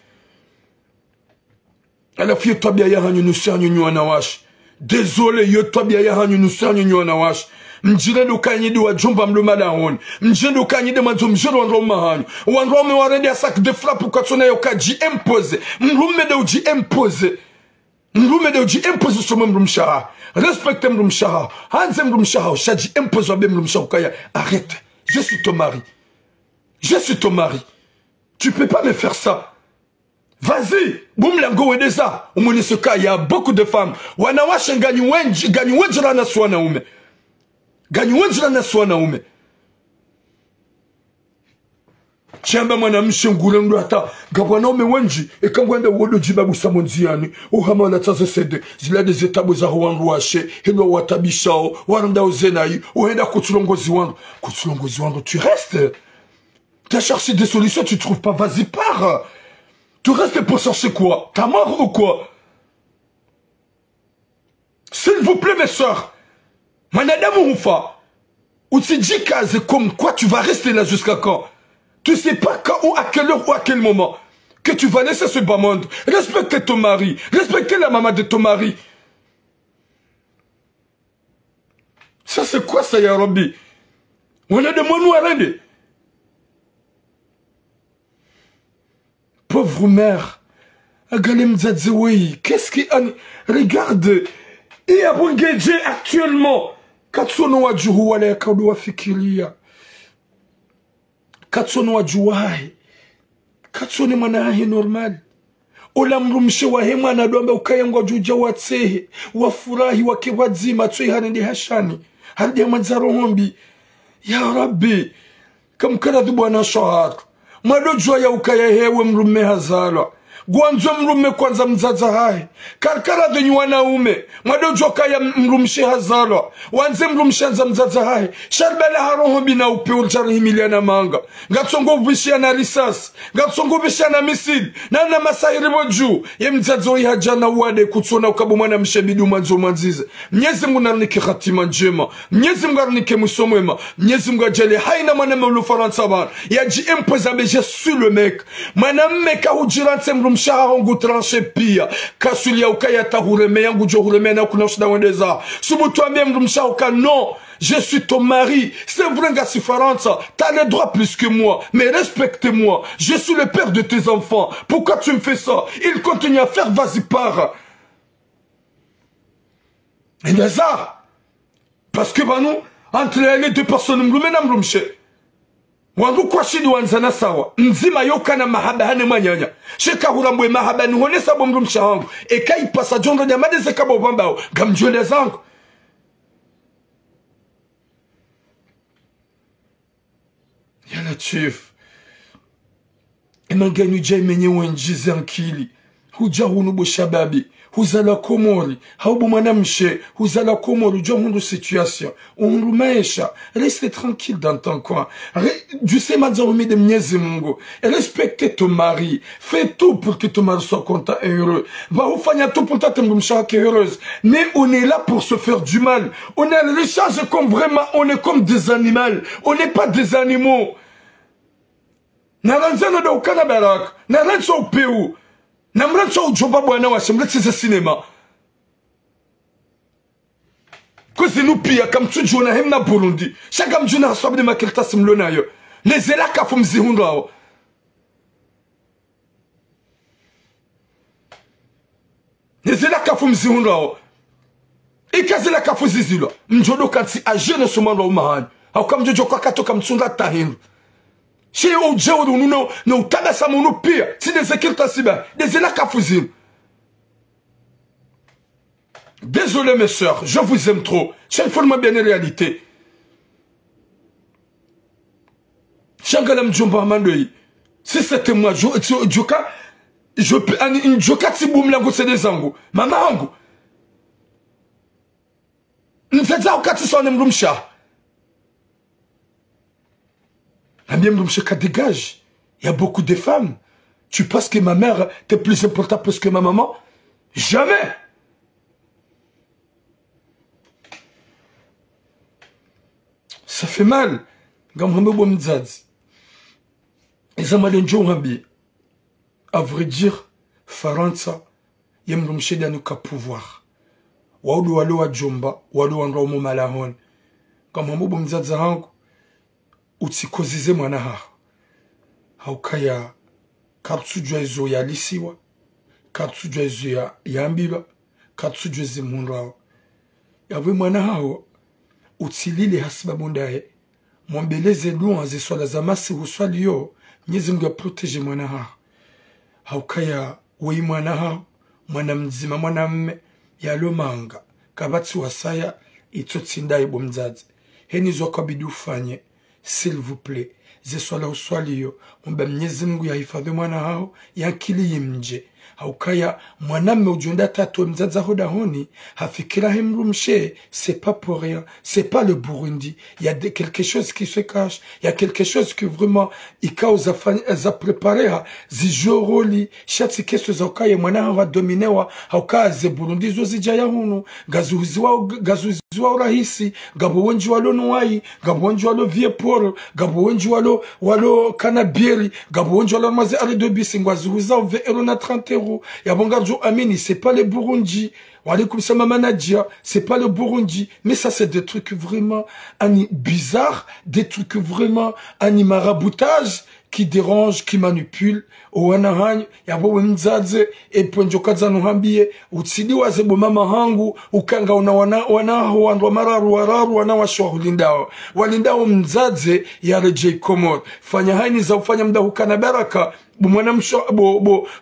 A: Alafu yo tabia ya hanyu nusi hanyu nyua na washi. Désolé yo tabia ya hanyu nusi hanyu nyua na washi. Mjirendo kanyidi wa jumba mlumada honi. Mjirendo kanyidi mazo mjiro wanroma hanyu. Wanrome warende ya sak de frappe ukatona yoka ji impose. Mlumede uji impose. Mrume de uji impose sur mrumshaha. Respecte mrumshaha. Hanze mrumshaha. Shaji impose wabe mrumshaha kaya. Arrête. Je suis ton mari. Je suis ton mari. Tu peux pas me faire ça. Vas-y. Boum lango wedeza. Umuniseka. Il y a beaucoup de femmes. Wanawashe ganyu wenji rana suwana ume. Ganyu wenji rana suwana ume. Chamba mwana mshengule ndo hata gabwana ome wenji ekangwenda wodo jibabu samonziani uhama la tazo sede zila des étapes za wangu washe hilo watabishao waranda ozenai uenda kutulongozi wangu tu restes. Tu as cherché des solutions, tu trouves pas, vas-y pars. Tu restes pour chercher quoi? Ta mort ou quoi? S'il vous plaît mes soeurs, manadamu ufa utijikaze comme quoi tu vas rester là jusqu'à quand? Tu sais pas quand ou à quelle heure ou à quel moment que tu vas laisser ce bas monde. Respectez ton mari. Respectez la maman de ton mari. Ça c'est quoi ça, ya Rabbi? On a de mon arrêter. Pauvre mère. Qu'est-ce qui... Regarde. Il y a un gadget actuellement. Katsono wa juhu wale ya kaudu wa fikiria. Katsono wa juwahi. Katsono manahi normal. Ola mrumshe wa hema na doambe ukayangwa juja wa tsehe. Wafurahi wakiwadzima tsui hanende hashani. Hadi mazaro hombi. Ya Rabbi. Kamkara dhubu wana shahar. Madojwa ya ukaya hewe mrume hazala. Gwanzo mrume kwanza mzaza hai. Karkara dhenye wanaume. Madojwa kaya mrumshe hazala. Wanze mrumshe za mzaza hai. Sharbala haroho bina upe uljarihi miliana manga. Gatsongo vishia na risasi. Gatsongo vishia na misili. Na masahiri wajuu. Ye mzazo hii hajana wade kutsona ukabu mwana mshebidu manzo manzize. Mnyezi mungu narnike khatima njema. Mnyezi mungu narnike musomwema. Mnyezi mungu ajali haina mwana mulu faransa bar. Yaji impoza beje su le mec. Mwana mmeka hujirante mrumshaha hongu tranche pia. Kasuli ya ukaya tahureme yangu jo hureme na kunoshda wendeza. Subutu amie mrumshaha uka non. Je suis ton mari. C'est vrai, Gassi Faranza. T'as les droits plus que moi. Mais respecte-moi. Je suis le père de tes enfants. Pourquoi tu me fais ça? Il continue à faire, vas-y, pars. Et ça, parce que, bah, nous, entre les deux personnes, nous menons le wangu kwa shidi wanzana sawa. Nzima yoka na mahaba hane manyanya. Sheka huramwe mahaba ni hone sabo mrumsha wangu. Eka ipasa jondo nyamade zekabo bambao. Gamjone zangu. Ya Latif. Imangenu jay menye wenjize ankili. Huja hunubu shababi. Huzala komori. Haubu manamche. Huzala komori. Uja hundu situation. Hundu maisha. Reste tranquille dans ton coin. Tu sais, Mazarumi de Mnyezi Mungu. Respecte ton mari. Fais tout pour que ton mari soit content et heureux. Va au fanya tout pour ta t'embumcha qui est heureuse. Mais on est là pour se faire du mal. On est à recharge comme vraiment, on est comme des animaux. On n'est pas des animaux. Naranzana da ukana barak. Naranzo upeu. Namranzo ujoba bwana wa shemleti za cinema. Kozi nous pia comme tu jona hemna Burundi. Chaque mjuna haswabi de makelta simlona yo. Les elaka fumzi hunrao. Les elaka fumzi hunrao. Ikazela kafuzizilo. Mjodo kansi ajene sumando umahani. Au kam jojo kwa kato kam tsunda tahindu. Chez au Djao, nous nous tabassons nos pires. Si des équipes siba, des élacafuzim. Désolé mes soeurs, je vous aime trop. C'est une bien en réalité. Changalam Djomba Mandoi. Si c'était moi, Djoka, je peux, une Djoka Tiboum Lango, c'est des angos. Maman Ango. Nous faisons au 400 Mrumcha. Dégage. Il y a beaucoup de femmes. Tu penses que ma mère est plus importante que ma maman? Jamais. Ça fait mal. À vrai dire, Faransa, il y a un pouvoir. Waoudu walo wa Djomba, walo wa Nraumo Malahon. Comme un mot mzadzahangu. Utsikozize mwana haa. Haukaya kapsujwa izo ya lisiwa. Kapsujwa izo ya yambiba. Kapsujwa izo munrao. Yawe mwana hao. Utsilile hasiba mundaye. Mwambeleze luanze swala za masi huswali yo. Mnyezi Mungu protege mwana haa. Haukaya wei mwana hao. Mwana mzima mwana mme. Yalo manga. Kabati wasaya. Itotsinda ibo mzazi. Henizo kabidu ufanye. S'il vous plaît, ze swala uswali yo, mba Mwenyezi Mungu ya hifadhi mwana hao, ya akili mje, haukaya mwanamme ujonda tatu mzaza hoda honi hafikira hemrumshe. C'est pas pour rien, c'est pas le Burundi. Il y a quelque chose qui se cache, il y a quelque chose que vraiment ikauza za préparer zijoroli shatsi keso za ukaya mwana wa dominewa haukaze Burundi zo zijaya hunu gazuziwa urahisi gabo wenji walo nuwai gabo wenji walo vieporo gabo wenji walo kanabieri gabo wenji walo maze ale de bisi ngwazuza ve euro na 30 euros ya bongarjo amini. C'est pas le Burundi. C'est pas le Burundi, mais ça c'est des trucs vraiment bizarres, des trucs vraiment maraboutage qui dérangent, qui manipulent. Owanahany yabo mzaze eponjokaza nuhambie utsidi waze bo mama hangu ukanga wanaho wandwa mararu wararu wanawashwa hulindao walindao mzaze ya reje komor fanya haini za ufanya mda hukana baraka mwana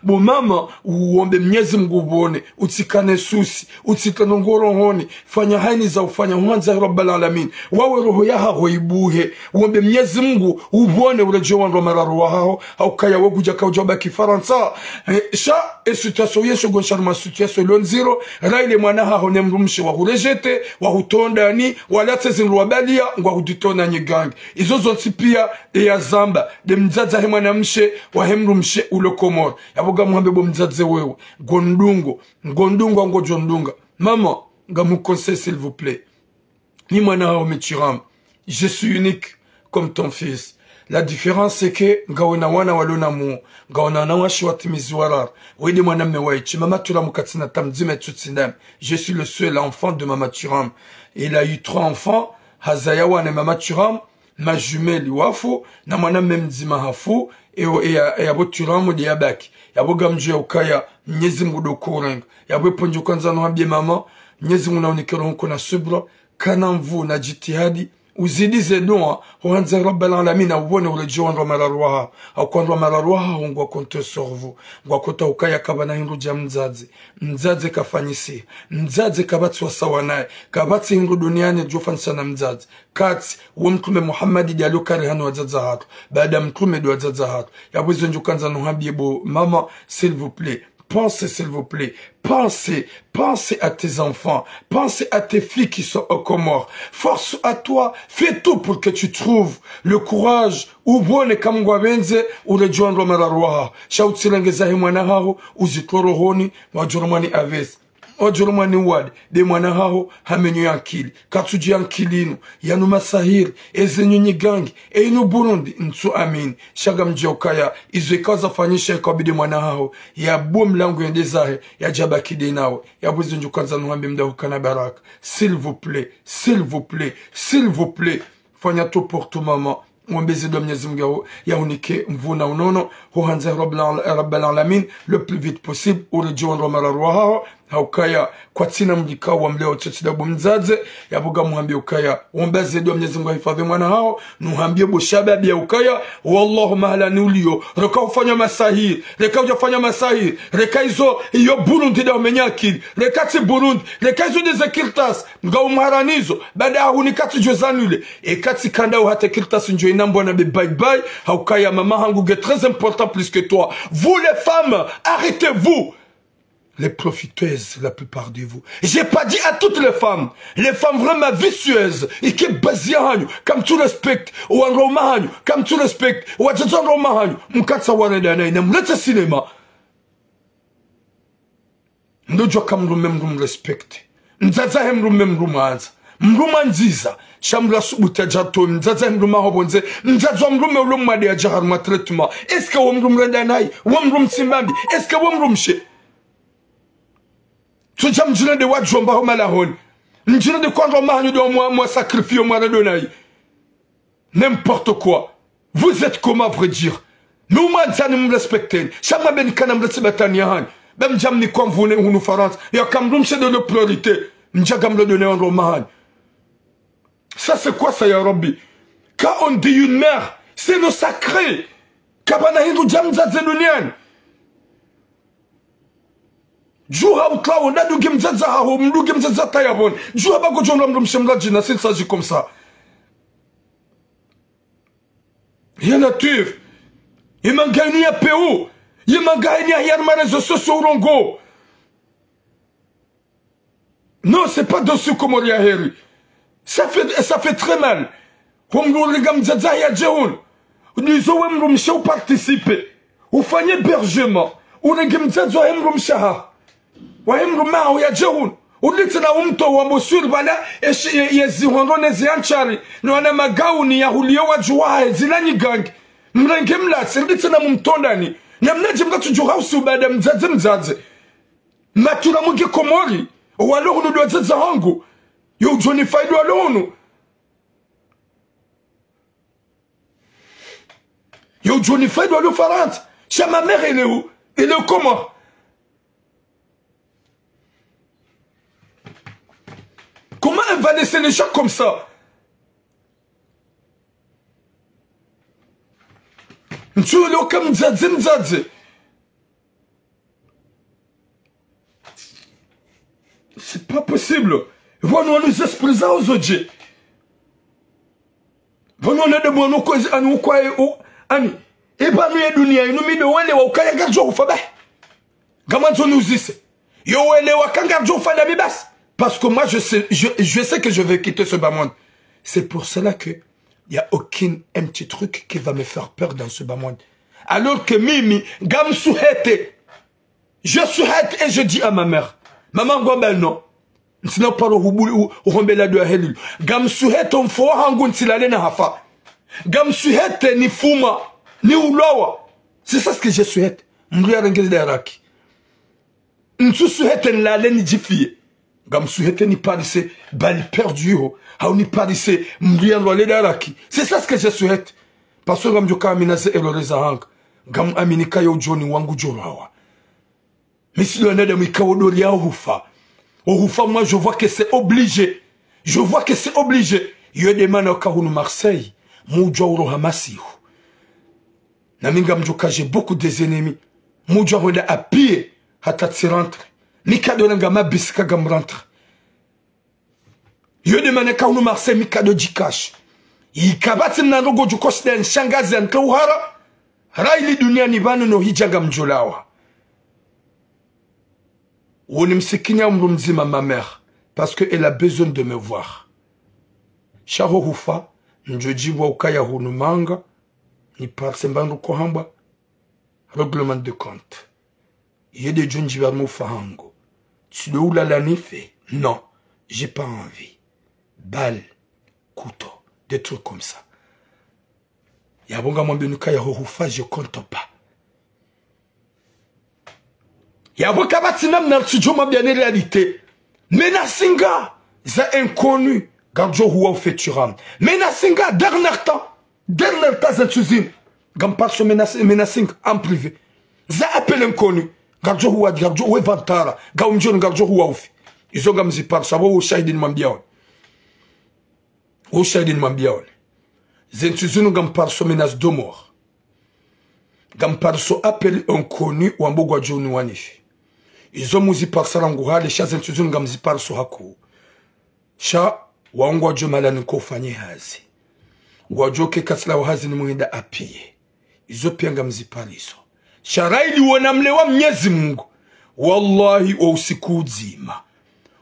A: bo mama uombe Mwenyezi Mungu uone utsikane susi utsikane ngoro honi fanya haini za ufanya mwanza Rabbal Alamin wawe roho yaha hoibuhe uombe Mwenyezi Mungu uone ureje wandwa mararu wahao haukaya waguja kauja baki Faransa sha situation yesho gonshama situation lonziro raile mwana ha honemrumshe wa hurejete wa hutonda ni wala tsezinrwa balia ngwa huditona nyigangi izo zonsi pia ya zamba de mzaza he mwana mshe wa hemrumshe ulokomor yaboga muhambe bo mzaze wewe ngondungo ngo jondunga maman ngamu conseil s'il vous plaît ni mwana ha omechiram je suis unique comme ton fils. La différence c'est que ngaona wana walona mu ngaona na washi watimizi warar wede mwana mewaichi mama turam katsina tamzime tutsindam. Je suis le seul enfant de Mama Turam. Il a eu 3 enfants, Hazayawa et Mama Turam, ma jumelle Wafu, na mwana memzima hafu et yabo Turam de yabaki. Yabo gamje ukaya Mwenyezi Mungu dokorenga. Yabo ponjukanza no habie mama, Mwenyezi Mungu naonekana huko na subra kana mvu na jitihadi uzidize doa huanza Rabbal Alamin uone urejewa ndo mararuha au kwa mararuha ngwa konte sorvu ngwa kota ukaya kabana hindu ja mzaze kafanyisi mzaze kabatsi wasawa naye kabatsi hindu duniani jofansa na mzaze kati wa mtume Muhammad dialo kare hanu wazaza hatu baada mtume do wazaza hatu yabuzo njukanza no habie bo mama s'il vous plaît. Pensez, s'il vous plaît. Pensez à tes enfants. Pensez à tes filles qui sont au Comores. Force à toi. Fais tout pour que tu trouves le courage. Ou bonne kamgwabenze ou le joindre mararoha. Shautsilengeza himwana hao. Uzitoro honi. Wajurumani aves. Ojurumani wad de mwana hao hamenyo yankili katuji yankilinu yanu masahiri ezenyu nyigangi inu Burundi ntu amin shaga mjiokaya izo ikaza fanyisha ikabidi mwana hao ya boom langu yendezahe ya jabakide nawe ya buzi njukanza nuhambi mda hukana baraka. S'il vous plaît, s'il vous plaît, s'il vous plaît, fanya tout pour tout maman. Mwambezi do Mwenyezi Mungu ya unike mvuna unono huanze Rabbal Alamin le plus vite possible urejiwa mararuha hao haukaya kwa tina mjika wa mleo tetidabu mzaze yabuga muhambia ukaya umbeze do Mwenyezi Mungu hifadhi mwana hao nuhambia bushababi ya ukaya wallahu mahala niulio reka ufanya masahiri reka ujafanya masahiri reka izo iyo Burundi da umenyakili reka ti Burundi reka izo deze kiltas nga umharanizo baada ya hunikati jozanule kati kanda uhate kiltas njo inambona be bye bye haukaya mama hangu ge très important plus que toi. Vous les femmes arrêtez-vous. Les profiteuses, la plupart de vous. J'ai pas dit à toutes les femmes vraiment vicieuses, et qui baziahanyu, comme tu respectes, ou en romahanyu, comme tu respectes, ou à tout en romahanyu, mkatsa wanedana, mlete cinéma. Ndojo kam rumem respecte. Nzaza hem rumem rumanza. Mrumanziza. Shamla subuta jato, nzaza mruma hobonze, nzaza mrume ulumade ya jahar matretuma. Est-ce que wamrum redanai, wamrum simambi, est-ce que wamrum she? Tujam njina de wajomba homala hon. Njina de kwandro mahanyu de moi sacrifie au maradonai. N'importe quoi. Vous êtes comment, à vrai dire? Nous manza ne me respectez. Chama ben kanam resibataniahan. Bem jam ni kom vune hunu farans. Ya kamrum she de nos priorités. Njagam le donner en romahan. Ça c'est quoi ça, ya Rabbi? Quand on dit une mère, c'est le sacré. Kabana hindu jamza zenunian. Juha utlawo nadu gemzaza haho mdu gemzaza tayabon. Juha bako jonram mshemla jina s'il s'agit comme ça. Il y a nature. Il m'a gagné à PO. Yemagaini ayar ma réseaux sociaux rongo. Non, c'est pas dessus comme Oriaheri. Ça fait très mal. Homro ligam zazaya jeun. Nizo wemro msha participer. Ufanye bergement. Unegem zazo hemro mshaha. Wa hemro mao ya jeun. Ulitna umto wa mosur bala yezi hondone zianchari. No ana magauni ya hulio wa juwahe zilanyi gang. Mrenge mlatsi ulitna mumtondani. Namnaje mgatu juhausi ubada mzaze. Matura muge komori. Walo hunu do zaza hangu. Yo Johnny Faido alone. Yo Johnny Faido alone Farant. Chez ma mère elle est où? Elle est comment? Comment elle va laisser les gens comme ça? M'tu le comme mzadze. C'est pas possible. Venons nous exprimer aux autres. Venons nous demander à nous quoi ani. Et pas nous dunia nous mi de wale wa ukaya garjo ufabe. Gamanzo nous dit. Yo wale wa kangarjo ufada bibas. Parce que moi je sais que je vais quitter ce bas monde. C'est pour cela que il y a aucun petit truc qui va me faire peur dans ce bas monde. Alors que Mimi gam souhaite. Je souhaite et je dis à ma mère, maman gombel non. Sinon pas ou rombela de helil. Gam souhaite on fo hangun silale na hafa. Gam souhaite ni fuma ni ulowa. C'est ça ce que je souhaite. Mria rengez de raki. Nsu souhaite la ni jifie. Gam souhaite ni parise bali perdu ho. Ha ni parise mria role de raki. C'est ça ce que je souhaite. Parce que gam joka aminase eloreza hang. Gam aminika yo Johnny wangu jorawa. Mais si le nez de Mikawo Doria Oufa. Oufa, moi je vois que c'est obligé. Je vois que c'est obligé. Yo demande au Kahoun Marseille. Moudjou Hamasi. Naminga Mjoka, j'ai beaucoup des ennemis. Moudjou Roda à pied. Hatatsi rentre. Mikado Nangama Biska Gam rentre. Yo demande au Kahoun Marseille. Mikado Jikash. Yikabati Narogo Jukosden Shangazen Kauhara. Raili Dunia Nibano no Hijagam Jolawa. Onimsikinya mrumzima ma mère parce qu'elle a besoin de me voir. Sharo Hufa, njoji wa ukaya hunumanga, ni par sembandu kohamba, règlement de compte. Yede junji wa mufahango. Tu le oula la nife? Non, j'ai pas envie. Balle, couteau, des trucs comme ça. Yabonga mwambenuka ya Hufa, je compte pas. Yabonga batinam na tsujoma bien réalité. Menacinga, za inconnu. Garjo huwa feturam. Menacinga, dernier temps zentuzim. Gamparso menacing en privé. Za appel inconnu. Garjo huwa vantara. Gaumjon garjo huwa ufi. Izo gamzi par sabo shahidin mambiaon. O shahidin mambiaon. Zentuzinu gamparso menace de mort. Gamparso appel inconnu wambogwa joni wanifi. Izo muzi par saranguha le sha zentuzinu gamzi par so haku. Sha waungwa jo malani kufanye hazi. Wajoke kasla wahazi ni mwenda apie. Izo pianga mzipalizo. Sharaili wanamlewa Mwenyezi Mungu. Wallahi wa usiku uzima.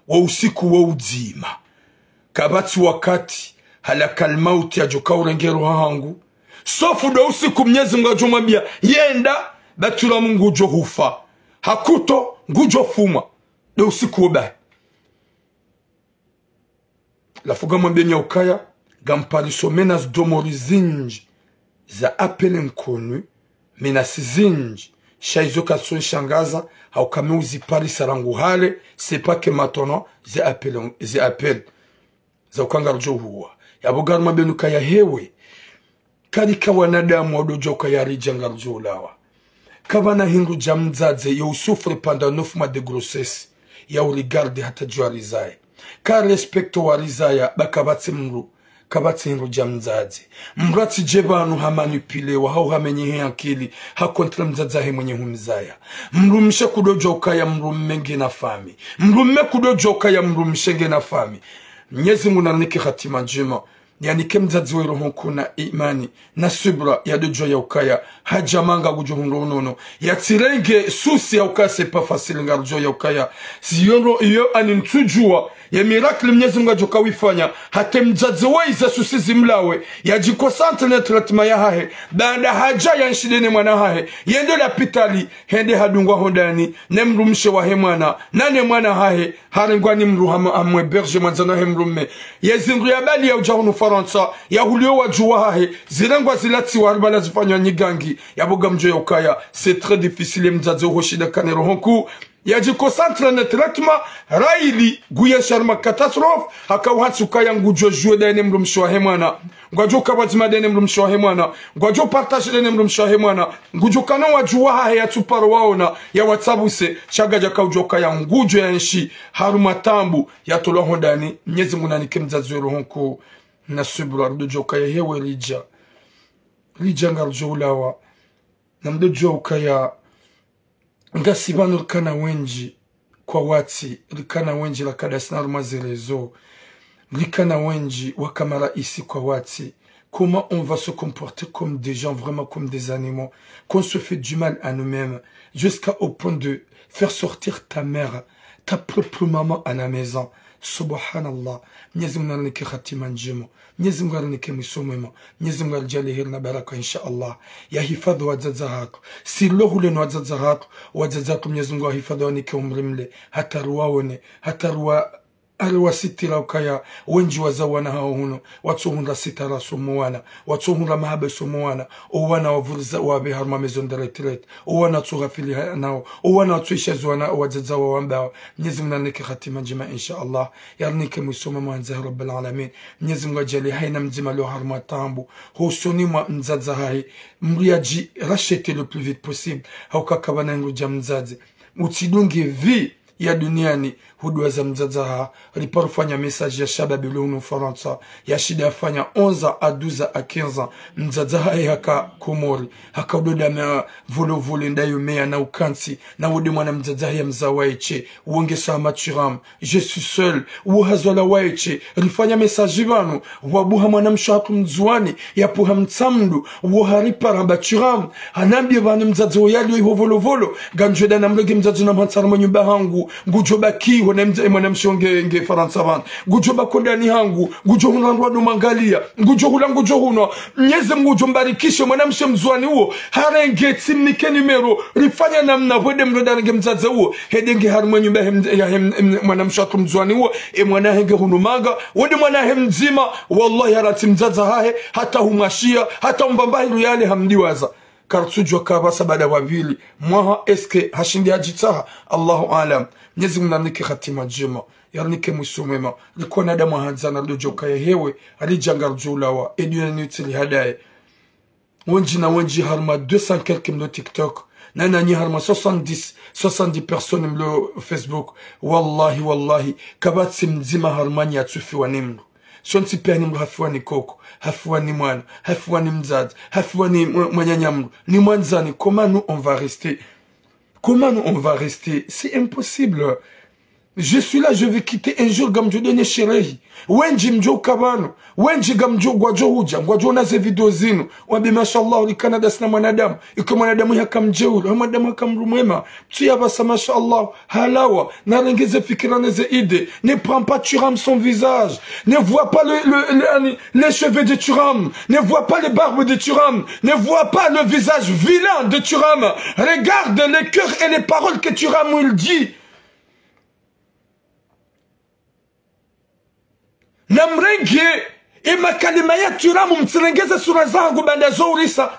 A: Wa usiku wa uzima. Kabati wakati halakal mauti ya joka urengero hangu. Sofu do usiku Mwenyezi Mungu ajomwambia yenda batula Mungu jo hufa. Hakuto ngujo fuma. Do usiku oba. La fuga mwambia ukaya gampariso menas domori zinji za apele nkonu menas zinji shaizo katson shangaza haukame uzipari sarangu hale c'est pas que maintenant ze appel za ukanga rjo huwa yabugar mwambia ukaya hewe kadika wanadamu wadojo ukaya rijanga rjo lawa kabana hindu jamzaze ya usufre pendant 9 mois de grossesse ya urigarde hata jua rizae ka respecto wa rizaya bakabatse mru kabatse hindu jamzaze mrati jebanu ha manipule wa hau hamenye akili ha kontra mzaza he mwenye humzaya mrumishe kudojoka ya mrumenge na fami mrumme kudojoka ya mrumshenge na fami Mwenyezi Mungu anike hatima njema yani kemzazi wero honkuna imani na subra ya dojo ya ukaya hajamanga gujuhunro nono ya tirenge susi ya ukase pa facile ngarjo ya ukaya siyono iyo anintujua ya miracle Mwenyezi Mungu ajoka wifanya hata mzazi waiza susi zimlawe ya jikosante na tratma ya hahe baada haja ya nshidene mwana hahe yende la pitali hende hadungwa hondani nemrumshe wa hemwana nane mwana hahe haringwa ni mruhama amwe berge manzana hemrume yezingu ya bali ya ujahunu Faransa ya hulio wa juwa hahe zirengwa zilati warbala zifanywa nyigangi ya boga mjo ya ukaya c'est très difficile mzazi uhoshida kanero honku ya jikosantre na tratma raili guya sharma catastrophe haka uhatsuka ya ngujo juwe dene mrumshe wa hemwana ngwajo kabazima dene mrumshe wa hemwana ngwajo partage dene mrumshe wa hemwana ngujo kana wa juwa hahe ya tuparo waona ya watsabuse shagaja kaujoka ya ngujo ya nshi haruma tambu ya tolo hondani Mwenyezi Mungu nanike mzazi wero honku na subra dojoka ya hewe lija ngarjo ulawa na mdojoka ya ngasibano rikana wenji kwa wati rikana wenji la kadasina rumazerezo rikana wenji wakamara ici kwa wati. Comment on va se comporter comme des gens, vraiment comme des animaux, qu'on se fait du mal à nous-mêmes, jusqu'à au point de faire sortir ta mère, ta propre maman à la maison. Subhanallah. Mwenyezi Mungu anike khatima njema. Mwenyezi Mungu anike misomema. Mwenyezi Mungu ajalie na baraka insha Allah. Ya hifadhi wazazi wako. Si lohule na wazazi wako. Wazazi wako Mwenyezi Mungu hifadhi wanike umrimle. Hata ruwaone. Hata ruwa aliwa sitira ukaya wenji wazawana hao huno watu hunra sitara sumuwana watu hunra mahabe sumuwana uwana wavuriza wabe harma maison de retraite uwana tughafili nao uwana tuishazwana wajaza wa wambao. Mwenyezi Mungu anike khatima njema insha Allah yarnike musoma mwanza rabbil alamin. Mwenyezi Mungu ajali haina mzima lo harma tambu husoni mwa mzaza hai mriaji rachete le plus vite possible haukakabana nguja mzazi utidunge vi ya duniani hudua za mzaza riporfanya message ya shababi lunu Faransa ya shida afanya 11 à 12 à 15 mzaza haka komori haka udoda me volo ndayo mea na ukansi na wudi mwana mzaza ya mzawaiche uonge sa maturam je suis seul uhazola waiche rifanya message banu wabuha mwana mshaku mzuani ya puha mtsamdu uharipa rambaturam anambia banu mzaza yali iho volo ganjweda na mlege mzaza na mhansarama nyumba hangu ngujoba ki mwana mshonge nge Faransa van ngujoba kondani hangu ngujo hunandwa numangalia ngujo huno Mwenyezi Mungu mbarikishe mwana mshemzwani huo harenge timike numero rifanya namna wede mrodange mzaza huo hedenge harumwe nyumba mwana mshatu mzwani huo mwana henge hunumanga wede mwana hemzima wallahi harati mzaza hahe hata humashia hata mbambahiru yale hamdiwaza kartujwa kabasa baada wavili mwaha eske hashindi ajitaha Allahu alam. Mwenyezi Mungu anike khatima njema yarnike musumema liko na damu hanzana dojoka ya hewe alijanga julawa eduna nutili hadaye wenji na wenji harma 200 quelques mlo TikTok na nani harma 70 personnes mlo Facebook wallahi kabati mzima harmani atufiwa nimlo sonsi pia ni mhafiwani koko hafiwani mwana hafiwani mzazi hafiwani mwanyanyamlo ni mwanzani. Comment nous on va rester c'est impossible. Je suis là, je vais quitter un jour gamjo dene sherehi wenji mjo kabano wenji gamjo gwajo huja gwajo na ze video zinu wabi mashallah li Canada sina mwanadamu iko mwanadamu yakamjeuri mwanadamu yakamrumwema tu basa mashallah halawa na rengeze fikira neze ide. Ne prends pas Thuram son visage, ne vois pas les cheveux de Thuram, ne vois pas les barbes de Thuram, ne vois pas le visage vilain de Thuram. Regarde les cœurs et les paroles que Thuram il dit. Namrenge makalima ya Thuram mtsirengeze sura zangu banda zourisa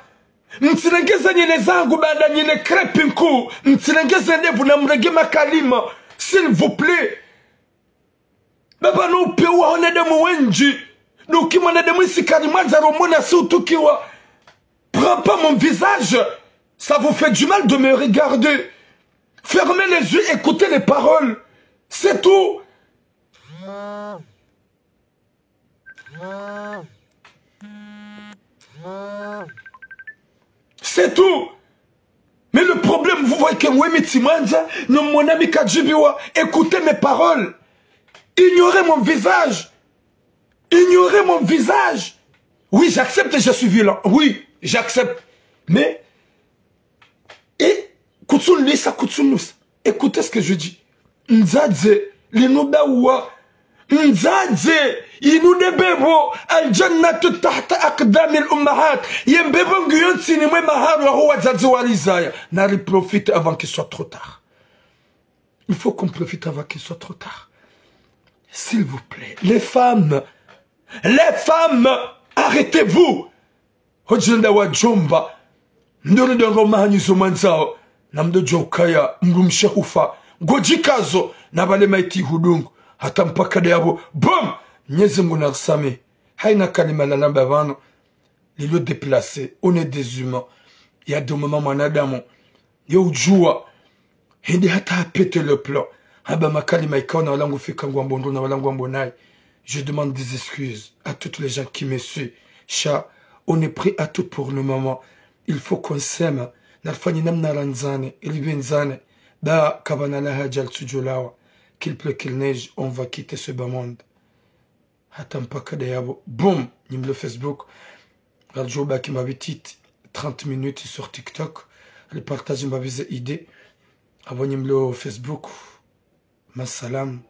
A: mtsirengeze nyele zangu banda nyele krepi nku mtsirengeze ndevu namrenge makalima s'il vous plaît. Baba nupe uwa honedemu wenji nuki mwanedemu isi karimaza romona si utukiwa. Prends pas mon visage, ça vous fait du mal de me regarder. Fermez les yeux, écoutez les paroles, c'est tout. C'est tout. Mais le problème, vous voyez que mon ami Kadjibiwa, écoutez mes paroles. Ignorez mon visage. ignorer mon visage. Oui, j'accepte, je suis violent. Oui, j'accepte. Mais, écoutez ce que je dis. Nzadze, les Noudaoua, Nzadze, Inoude Bebo, Al-Jannatu tahta aqdami al-ummahat, Yembebo Nguyon Sinimwe Mahar, Wahoua Zadzualizaya. Nari profite avant qu'il soit trop tard. Il faut qu'on profite avant qu'il soit trop tard. S'il vous plaît, les femmes, arrêtez-vous. Hojenda wa Jomba, Ndore de Romani Zumanzao, Namdo Jokaya, Mgumshe Ufa, Gojikazo, Nabale Maiti Hudung, Hatampaka de Yabo, Boum, Nyezemuna Same, Haina Kalima la Lambavano, les lots déplacés, on est des humains. Il y a des moments manadamo, yo joua, Hindi hata pété le plan. Haba Kalima Ikona, Lango Fikangwambondo, Navalangwambonai. Je demande des excuses à toutes les gens qui me suivent. Chat, on est prêt à tout pour le moment. Il faut qu'on s'aime. Nalfani namnaranzane, ilibenzane. Da kabanala hajal sujulawa. Qu'il pleut, qu'il neige, on va quitter ce bas monde. Hatampaka deyabo. Boum, nim le Facebook. Raljoba qui m'avait dit 30 minutes sur TikTok. Le partage m'avait idée. Abonnez-moi le Facebook. Masalam.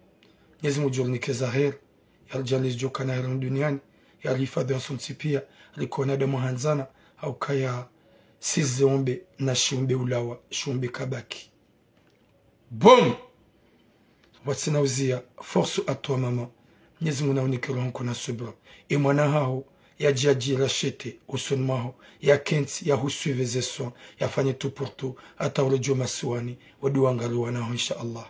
A: Nyezmu journée kezahir. Yaljalis jokana hiron duniani. Yalifadhi wasuntsipia. Likona de mohanzana. Au kaya sizombe na shumbe ulawa. Shumbe kabaki. Boum! Watsina uzia. Force à toi maman. Nyezmu na unikelo nkona subra. Et mwana hao. Ya djadji rachete. Usonma hao. Ya kenti. Ya husuive zeson. Ya fanye tout pour tout. Ata ule joma suwani. Wadu wangaluwa na ho insha Allah.